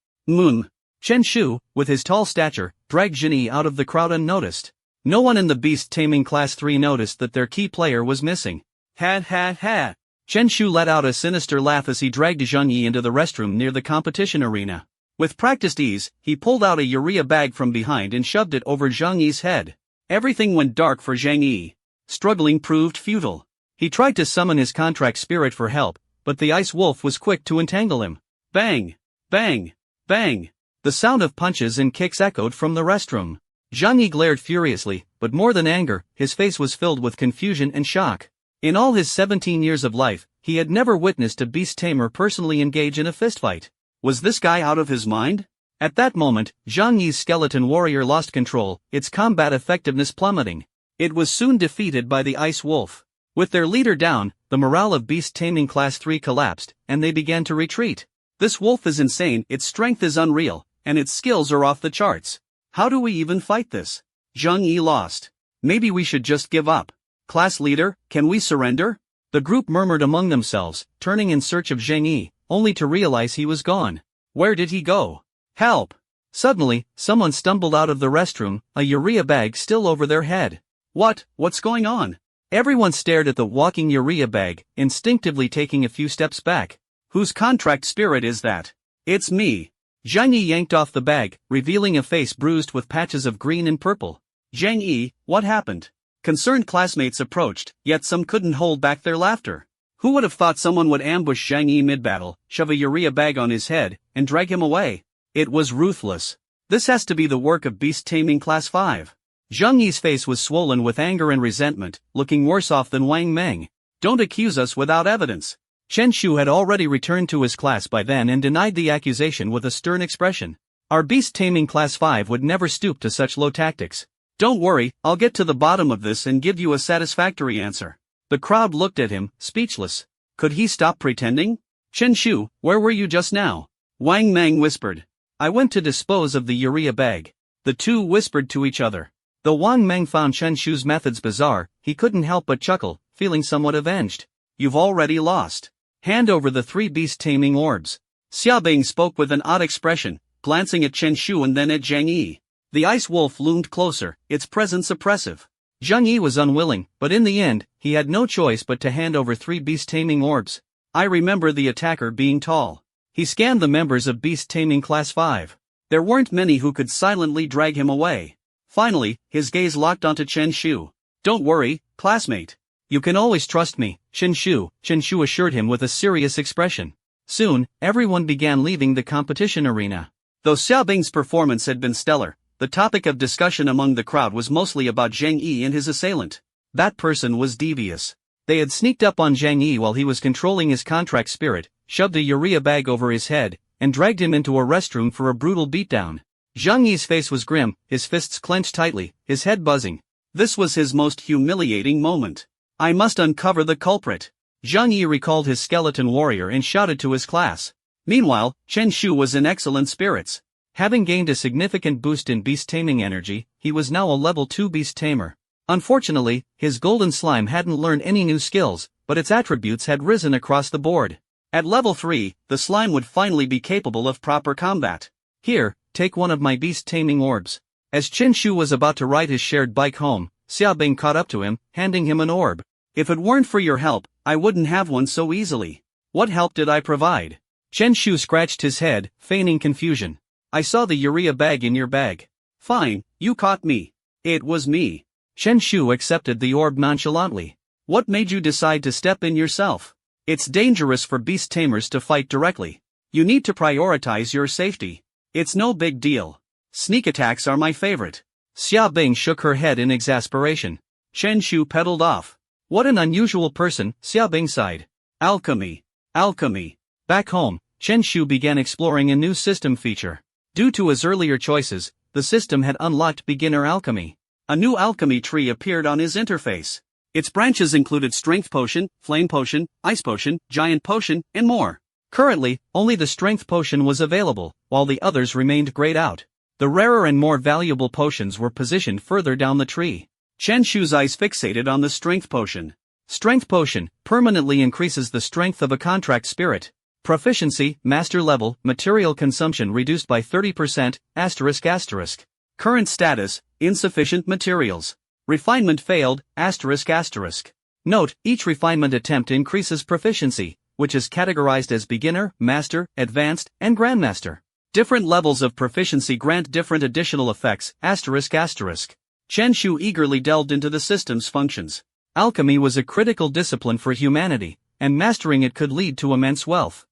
Chen Shu, with his tall stature, dragged Jin Yi out of the crowd unnoticed. No one in the beast taming class 3 noticed that their key player was missing. Ha. Chen Shu let out a sinister laugh as he dragged Zhang Yi into the restroom near the competition arena. With practiced ease, he pulled out a urea bag from behind and shoved it over Zhang Yi's head. Everything went dark for Zhang Yi. Struggling proved futile. He tried to summon his contract spirit for help, but the ice wolf was quick to entangle him. Bang! Bang! Bang! The sound of punches and kicks echoed from the restroom. Zhang Yi glared furiously, but more than anger, his face was filled with confusion and shock. In all his 17 years of life, he had never witnessed a beast tamer personally engage in a fistfight. Was this guy out of his mind? At that moment, Zhang Yi's skeleton warrior lost control, its combat effectiveness plummeting. It was soon defeated by the ice wolf. With their leader down, the morale of beast taming class 3 collapsed, and they began to retreat. This wolf is insane, its strength is unreal, and its skills are off the charts. How do we even fight this? Zhang Yi lost. Maybe we should just give up. Class leader, can we surrender? The group murmured among themselves, turning in search of Zhang Yi, only to realize he was gone. Where did he go? Help! Suddenly, someone stumbled out of the restroom, a urea bag still over their head. What's going on? Everyone stared at the walking urea bag, instinctively taking a few steps back. Whose contract spirit is that? It's me. Zhang Yi yanked off the bag, revealing a face bruised with patches of green and purple. Zhang Yi, what happened? Concerned classmates approached, yet some couldn't hold back their laughter. Who would have thought someone would ambush Zhang Yi mid-battle, shove a urea bag on his head, and drag him away? It was ruthless. This has to be the work of beast taming class 5. Zhang Yi's face was swollen with anger and resentment, looking worse off than Wang Meng. Don't accuse us without evidence. Chen Shu had already returned to his class by then and denied the accusation with a stern expression. Our beast taming class 5 would never stoop to such low tactics. Don't worry, I'll get to the bottom of this and give you a satisfactory answer. The crowd looked at him, speechless. Could he stop pretending? Chen Shu, where were you just now? Wang Meng whispered. I went to dispose of the urea bag. The two whispered to each other. Though Wang Meng found Chen Shu's methods bizarre, he couldn't help but chuckle, feeling somewhat avenged. You've already lost. Hand over the 3 beast-taming orbs. Xiaobing spoke with an odd expression, glancing at Chen Shu and then at Zhang Yi. The ice wolf loomed closer, its presence oppressive. Zhang Yi was unwilling, but in the end, he had no choice but to hand over 3 beast-taming orbs. I remember the attacker being tall. He scanned the members of beast-taming class 5. There weren't many who could silently drag him away. Finally, his gaze locked onto Chen Shu. Don't worry, classmate. You can always trust me, Chen Shu assured him with a serious expression. Soon, everyone began leaving the competition arena. Though Xiaobing's performance had been stellar, the topic of discussion among the crowd was mostly about Zhang Yi and his assailant. That person was devious. They had sneaked up on Zhang Yi while he was controlling his contract spirit, shoved a urea bag over his head, and dragged him into a restroom for a brutal beatdown. Zhang Yi's face was grim, his fists clenched tightly, his head buzzing. This was his most humiliating moment. I must uncover the culprit. Zhang Yi recalled his skeleton warrior and shouted to his class. Meanwhile, Chen Shu was in excellent spirits. Having gained a significant boost in beast taming energy, he was now a level 2 beast tamer. Unfortunately, his golden slime hadn't learned any new skills, but its attributes had risen across the board. At level 3, the slime would finally be capable of proper combat. Here, take one of my beast taming orbs. As Chen Shu was about to ride his shared bike home, Xiaobing caught up to him, handing him an orb. If it weren't for your help, I wouldn't have one so easily. What help did I provide? Chen Shu scratched his head, feigning confusion. I saw the urea bag in your bag. Fine, you caught me. It was me. Chen Shu accepted the orb nonchalantly. What made you decide to step in yourself? It's dangerous for beast tamers to fight directly. You need to prioritize your safety. It's no big deal. Sneak attacks are my favorite. Xiaobing shook her head in exasperation. Chen Shu pedaled off. What an unusual person, Xiaobing sighed. Alchemy. Alchemy. Back home, Chen Shu began exploring a new system feature. Due to his earlier choices, the system had unlocked beginner alchemy. A new alchemy tree appeared on his interface. Its branches included strength potion, flame potion, ice potion, giant potion, and more. Currently, only the strength potion was available, while the others remained grayed out. The rarer and more valuable potions were positioned further down the tree. Chen Shu's eyes fixated on the strength potion. Strength potion permanently increases the strength of a contract spirit. Proficiency, master level, material consumption reduced by 30%, ***. Current status, insufficient materials. Refinement failed, ***. Note, each refinement attempt increases proficiency, which is categorized as beginner, master, advanced, and grandmaster. Different levels of proficiency grant different additional effects, ***. Chen Shu eagerly delved into the system's functions. Alchemy was a critical discipline for humanity, and mastering it could lead to immense wealth.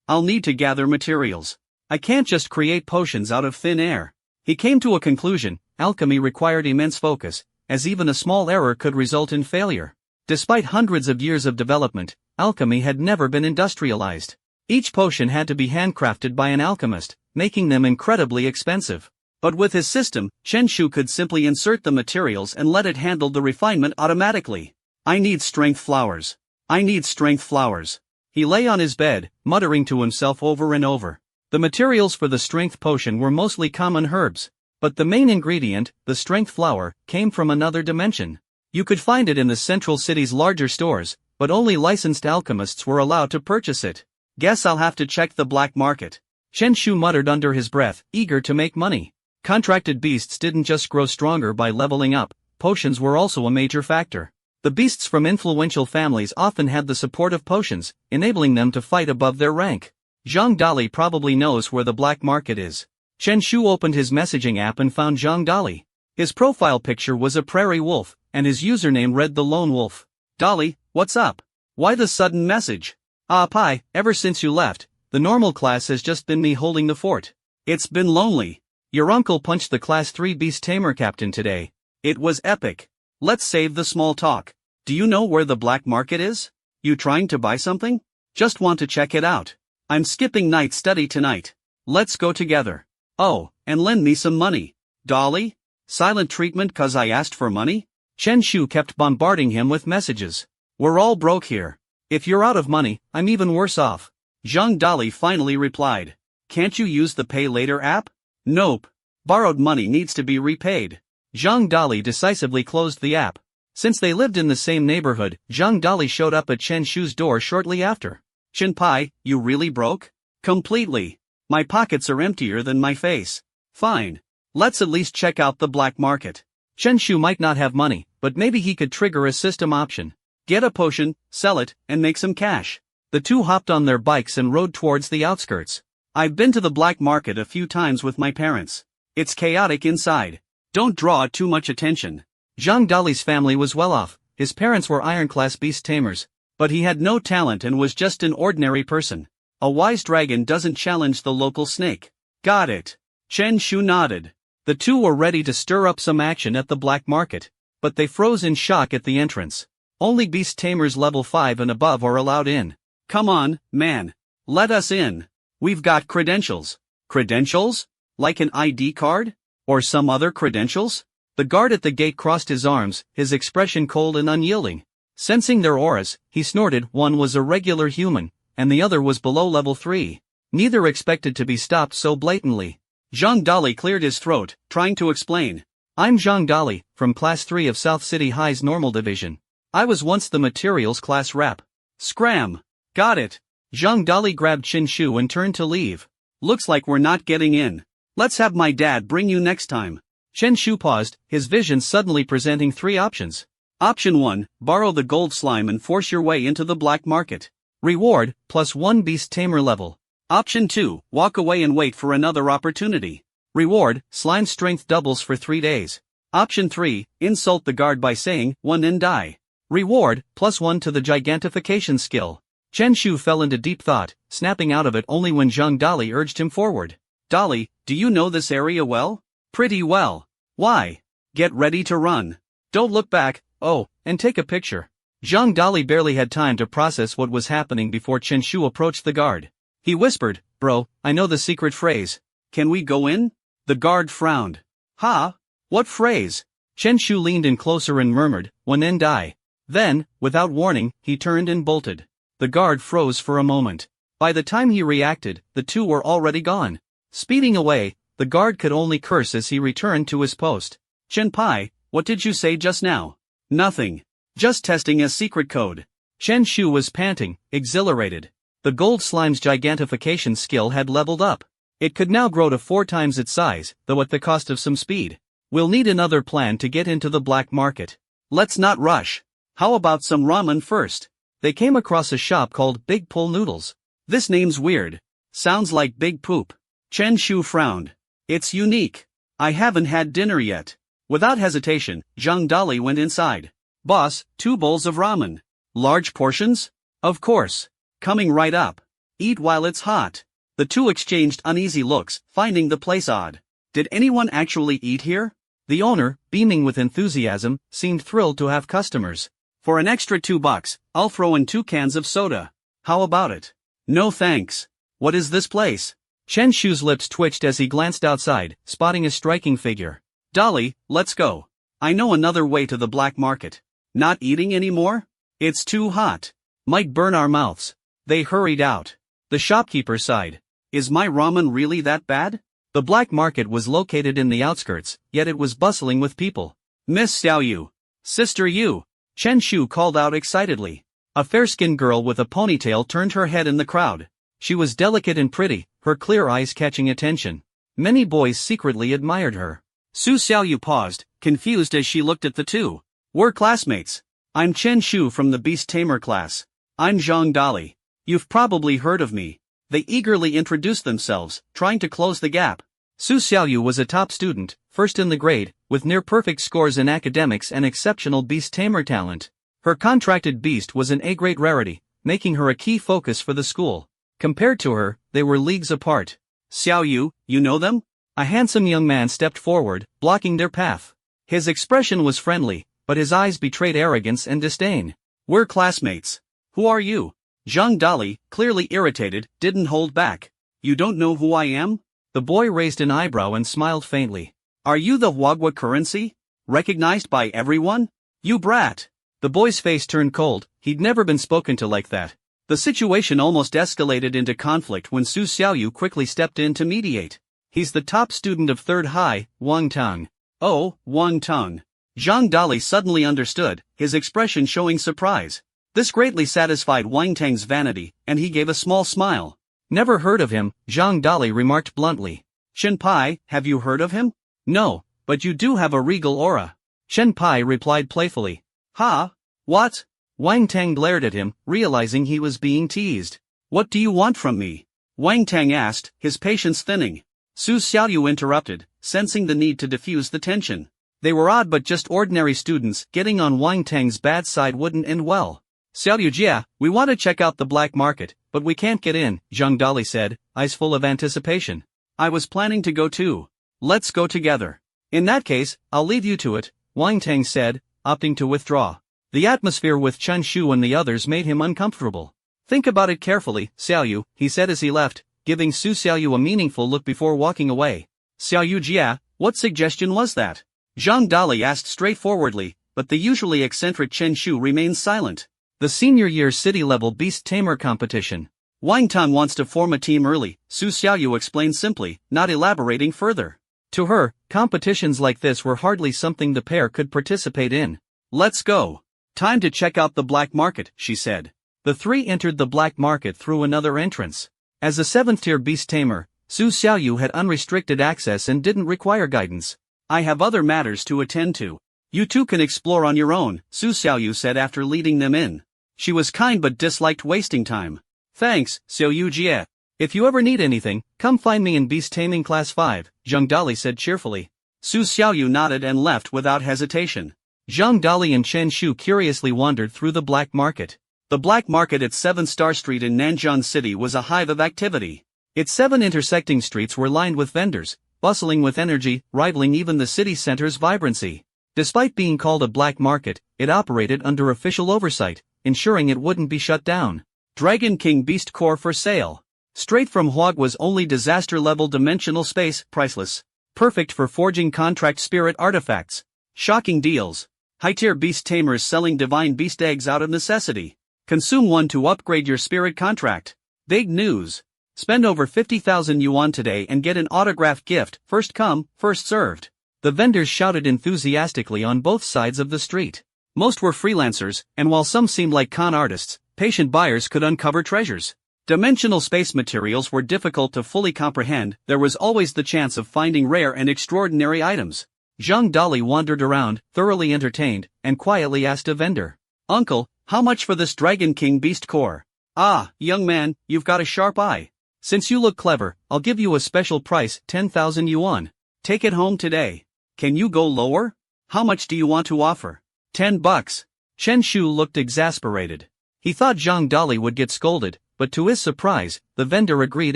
I'll need to gather materials. I can't just create potions out of thin air. He came to a conclusion: alchemy required immense focus, as even a small error could result in failure. Despite hundreds of years of development, alchemy had never been industrialized. Each potion had to be handcrafted by an alchemist, making them incredibly expensive. But with his system, Chen Shu could simply insert the materials and let it handle the refinement automatically. I need strength flowers. I need strength flowers. He lay on his bed, muttering to himself over and over. The materials for the strength potion were mostly common herbs. But the main ingredient, the strength flower, came from another dimension. You could find it in the central city's larger stores, but only licensed alchemists were allowed to purchase it. Guess I'll have to check the black market. Chen Shu muttered under his breath, eager to make money. Contracted beasts didn't just grow stronger by leveling up, potions were also a major factor. The beasts from influential families often had the support of potions, enabling them to fight above their rank. Zhang Dali probably knows where the black market is. Chen Shu opened his messaging app and found Zhang Dali. His profile picture was a prairie wolf, and his username read the Lone Wolf. Dali, what's up? Why the sudden message? Pai, ever since you left, the normal class has just been me holding the fort. It's been lonely. Your uncle punched the Class 3 Beast Tamer captain today. It was epic. Let's save the small talk. Do you know where the black market is? You trying to buy something? Just want to check it out. I'm skipping night study tonight. Let's go together. Oh, and lend me some money. Dolly? Silent treatment cause I asked for money? Chen Shu kept bombarding him with messages. We're all broke here. If you're out of money, I'm even worse off. Zhang Dali finally replied. Can't you use the Pay Later app? Nope. Borrowed money needs to be repaid. Zhang Dali decisively closed the app. Since they lived in the same neighborhood, Zhang Dali showed up at Chen Shu's door shortly after. Chen Pai, you really broke? Completely. My pockets are emptier than my face. Fine. Let's at least check out the black market. Chen Shu might not have money, but maybe he could trigger a system option. Get a potion, sell it, and make some cash. The two hopped on their bikes and rode towards the outskirts. I've been to the black market a few times with my parents. It's chaotic inside. Don't draw too much attention. Zhang Dali's family was well off. His parents were iron-class beast tamers. But he had no talent and was just an ordinary person. A wise dragon doesn't challenge the local snake. Got it. Chen Shu nodded. The two were ready to stir up some action at the black market. But they froze in shock at the entrance. Only beast tamers level 5 and above are allowed in. Come on, man. Let us in. We've got credentials. Credentials? Like an ID card? Or some other credentials? The guard at the gate crossed his arms, his expression cold and unyielding. Sensing their auras, he snorted. One was a regular human, and the other was below level 3. Neither expected to be stopped so blatantly. Zhang Dali cleared his throat, trying to explain. I'm Zhang Dali, from Class 3 of South City High's Normal Division. I was once the Materials Class Rep. Scram. Got it. Zhang Dali grabbed Chen Shu and turned to leave. Looks like we're not getting in. Let's have my dad bring you next time. Chen Shu paused, his vision suddenly presenting three options. Option 1, borrow the gold slime and force your way into the black market. Reward, +1 beast tamer level. Option 2, walk away and wait for another opportunity. Reward, slime strength doubles for 3 days. Option 3, insult the guard by saying, 1 and die. Reward, +1 to the gigantification skill. Chen Shu fell into deep thought, snapping out of it only when Zhang Dali urged him forward. Dali, do you know this area well? Pretty well. Why? Get ready to run. Don't look back, oh, and take a picture. Zhang Dali barely had time to process what was happening before Chen Shu approached the guard. He whispered, bro, I know the secret phrase. Can we go in? The guard frowned. Ha? What phrase? Chen Shu leaned in closer and murmured, 1 and die. Then, without warning, he turned and bolted. The guard froze for a moment. By the time he reacted, the two were already gone. Speeding away, the guard could only curse as he returned to his post. Chen Pai, what did you say just now? Nothing. Just testing a secret code. Chen Shu was panting, exhilarated. The gold slime's gigantification skill had leveled up. It could now grow to 4 times its size, though at the cost of some speed. We'll need another plan to get into the black market. Let's not rush. How about some ramen first? They came across a shop called Big Pull Noodles. This name's weird. Sounds like big poop. Chen Shu frowned. It's unique. I haven't had dinner yet. Without hesitation, Zhang Dali went inside. Boss, 2 bowls of ramen. Large portions? Of course. Coming right up. Eat while it's hot. The two exchanged uneasy looks, finding the place odd. Did anyone actually eat here? The owner, beaming with enthusiasm, seemed thrilled to have customers. For an extra $2, I'll throw in 2 cans of soda. How about it? No thanks. What is this place? Chen Shu's lips twitched as he glanced outside, spotting a striking figure. Dolly, let's go. I know another way to the black market. Not eating anymore? It's too hot. Might burn our mouths. They hurried out. The shopkeeper sighed. Is my ramen really that bad? The black market was located in the outskirts, yet it was bustling with people. Miss Xiao Yu. Sister Yu. Chen Shu called out excitedly. A fair-skinned girl with a ponytail turned her head in the crowd. She was delicate and pretty, her clear eyes catching attention. Many boys secretly admired her. Su Xiaoyu paused, confused as she looked at the two. We're classmates. I'm Chen Shu from the Beast Tamer class. I'm Zhang Dali. You've probably heard of me. They eagerly introduced themselves, trying to close the gap. Su Xiaoyu was a top student, first in the grade, with near-perfect scores in academics and exceptional beast tamer talent. Her contracted beast was an A-grade rarity, making her a key focus for the school. Compared to her, they were leagues apart. Xiaoyu, you know them? A handsome young man stepped forward, blocking their path. His expression was friendly, but his eyes betrayed arrogance and disdain. We're classmates. Who are you? Zhang Dali, clearly irritated, didn't hold back. You don't know who I am? The boy raised an eyebrow and smiled faintly. Are you the Huagua currency? Recognized by everyone? You brat. The boy's face turned cold, he'd never been spoken to like that. The situation almost escalated into conflict when Su Xiaoyu quickly stepped in to mediate. He's the top student of 3rd High, Wang Tang. Oh, Wang Tang. Zhang Dali suddenly understood, his expression showing surprise. This greatly satisfied Wang Tang's vanity, and he gave a small smile. Never heard of him, Zhang Dali remarked bluntly. Chen Pai, have you heard of him? No, but you do have a regal aura. Chen Pai replied playfully. Ha? What? Wang Tang glared at him, realizing he was being teased. What do you want from me? Wang Tang asked, his patience thinning. Su Xiaoyu interrupted, sensing the need to diffuse the tension. They were odd but just ordinary students, getting on Wang Tang's bad side wouldn't end well. Xiaoyu Jia, we want to check out the black market, but we can't get in, Zhang Dali said, eyes full of anticipation. I was planning to go too. Let's go together. In that case, I'll leave you to it, Wang Tang said, opting to withdraw. The atmosphere with Chen Shu and the others made him uncomfortable. Think about it carefully, Xiaoyu, he said as he left, giving Su Xiaoyu a meaningful look before walking away. Xiaoyu Jia, what suggestion was that? Zhang Dali asked straightforwardly, but the usually eccentric Chen Shu remained silent. The senior year city-level beast tamer competition. Wang Tang wants to form a team early, Su Xiaoyu explained simply, not elaborating further. To her, competitions like this were hardly something the pair could participate in. Let's go. Time to check out the black market, she said. The three entered the black market through another entrance. As a 7th-tier beast tamer, Su Xiaoyu had unrestricted access and didn't require guidance. I have other matters to attend to. You two can explore on your own, Su Xiaoyu said after leading them in. She was kind but disliked wasting time. Thanks, Xiaoyu Jie. If you ever need anything, come find me in Beast Taming Class 5, Zheng Dali said cheerfully. Su Xiaoyu nodded and left without hesitation. Zheng Dali and Chen Shu curiously wandered through the black market. The black market at 7 Star Street in Nanjian City was a hive of activity. Its 7 intersecting streets were lined with vendors, bustling with energy, rivaling even the city center's vibrancy. Despite being called a black market, it operated under official oversight, ensuring it wouldn't be shut down. Dragon King Beast Core for sale. Straight from Huagua's only disaster-level dimensional space, priceless. Perfect for forging contract spirit artifacts. Shocking deals. High-tier beast tamers selling divine beast eggs out of necessity. Consume one to upgrade your spirit contract. Big news. Spend over 50,000 yuan today and get an autographed gift, first come, first served. The vendors shouted enthusiastically on both sides of the street. Most were freelancers, and while some seemed like con artists, patient buyers could uncover treasures. Dimensional space materials were difficult to fully comprehend, there was always the chance of finding rare and extraordinary items. Zheng Dali wandered around, thoroughly entertained, and quietly asked a vendor. Uncle, how much for this Dragon King Beast Core? Ah, young man, you've got a sharp eye. Since you look clever, I'll give you a special price, 10,000 yuan. Take it home today. Can you go lower? How much do you want to offer? 10 bucks. Chen Shu looked exasperated. He thought Zhang Dali would get scolded, but to his surprise, the vendor agreed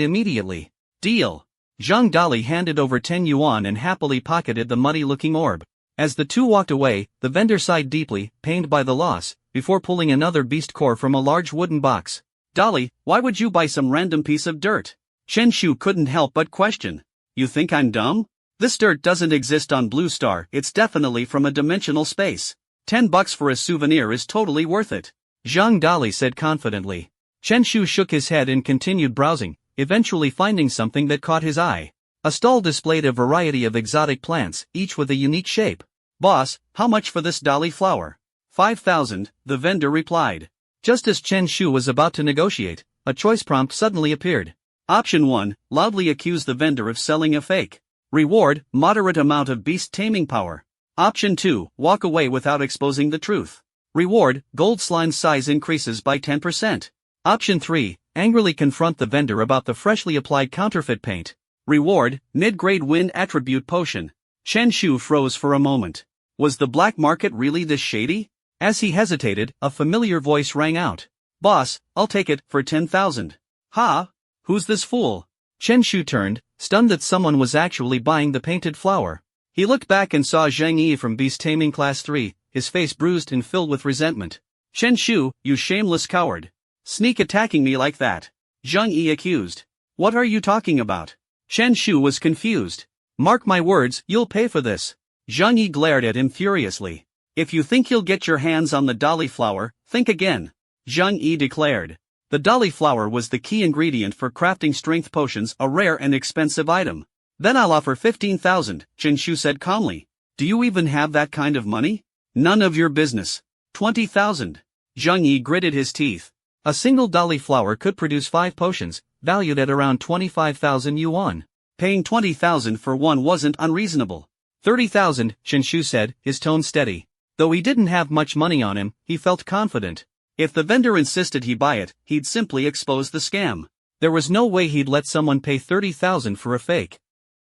immediately. Deal. Zhang Dali handed over 10 yuan and happily pocketed the muddy-looking orb. As the two walked away, the vendor sighed deeply, pained by the loss, before pulling another beast core from a large wooden box. Dali, why would you buy some random piece of dirt? Chen Shu couldn't help but question. You think I'm dumb? This dirt doesn't exist on Blue Star, it's definitely from a dimensional space. 10 bucks for a souvenir is totally worth it. Zhang Dali said confidently. Chen Shu shook his head and continued browsing, eventually finding something that caught his eye. A stall displayed a variety of exotic plants, each with a unique shape. Boss, how much for this Dali flower? 5,000, the vendor replied. Just as Chen Shu was about to negotiate, a choice prompt suddenly appeared. Option 1, loudly accuse the vendor of selling a fake. Reward, moderate amount of beast taming power. Option 2, walk away without exposing the truth. Reward, gold slime size increases by 10%. Option 3, angrily confront the vendor about the freshly applied counterfeit paint. Reward, mid-grade wind attribute potion. Chen Shu froze for a moment. Was the black market really this shady? As he hesitated, a familiar voice rang out. Boss, I'll take it, for 10,000. Ha? Who's this fool? Chen Shu turned, stunned that someone was actually buying the painted flower. He looked back and saw Zheng Yi from Beast Taming Class 3, his face bruised and filled with resentment. Chen Shu, you shameless coward. Sneak attacking me like that. Zheng Yi accused. What are you talking about? Chen Shu was confused. Mark my words, you'll pay for this. Zheng Yi glared at him furiously. If you think you'll get your hands on the Dali flower, think again. Zheng Yi declared. The Dali flower was the key ingredient for crafting strength potions, a rare and expensive item. Then I'll offer 15,000, Chen Shu said calmly. Do you even have that kind of money? None of your business. 20,000. Zheng Yi gritted his teeth. A single Dali flower could produce 5 potions, valued at around 25,000 yuan. Paying 20,000 for one wasn't unreasonable. 30,000, Chen Shu said, his tone steady. Though he didn't have much money on him, he felt confident. If the vendor insisted he buy it, he'd simply expose the scam. There was no way he'd let someone pay 30,000 for a fake.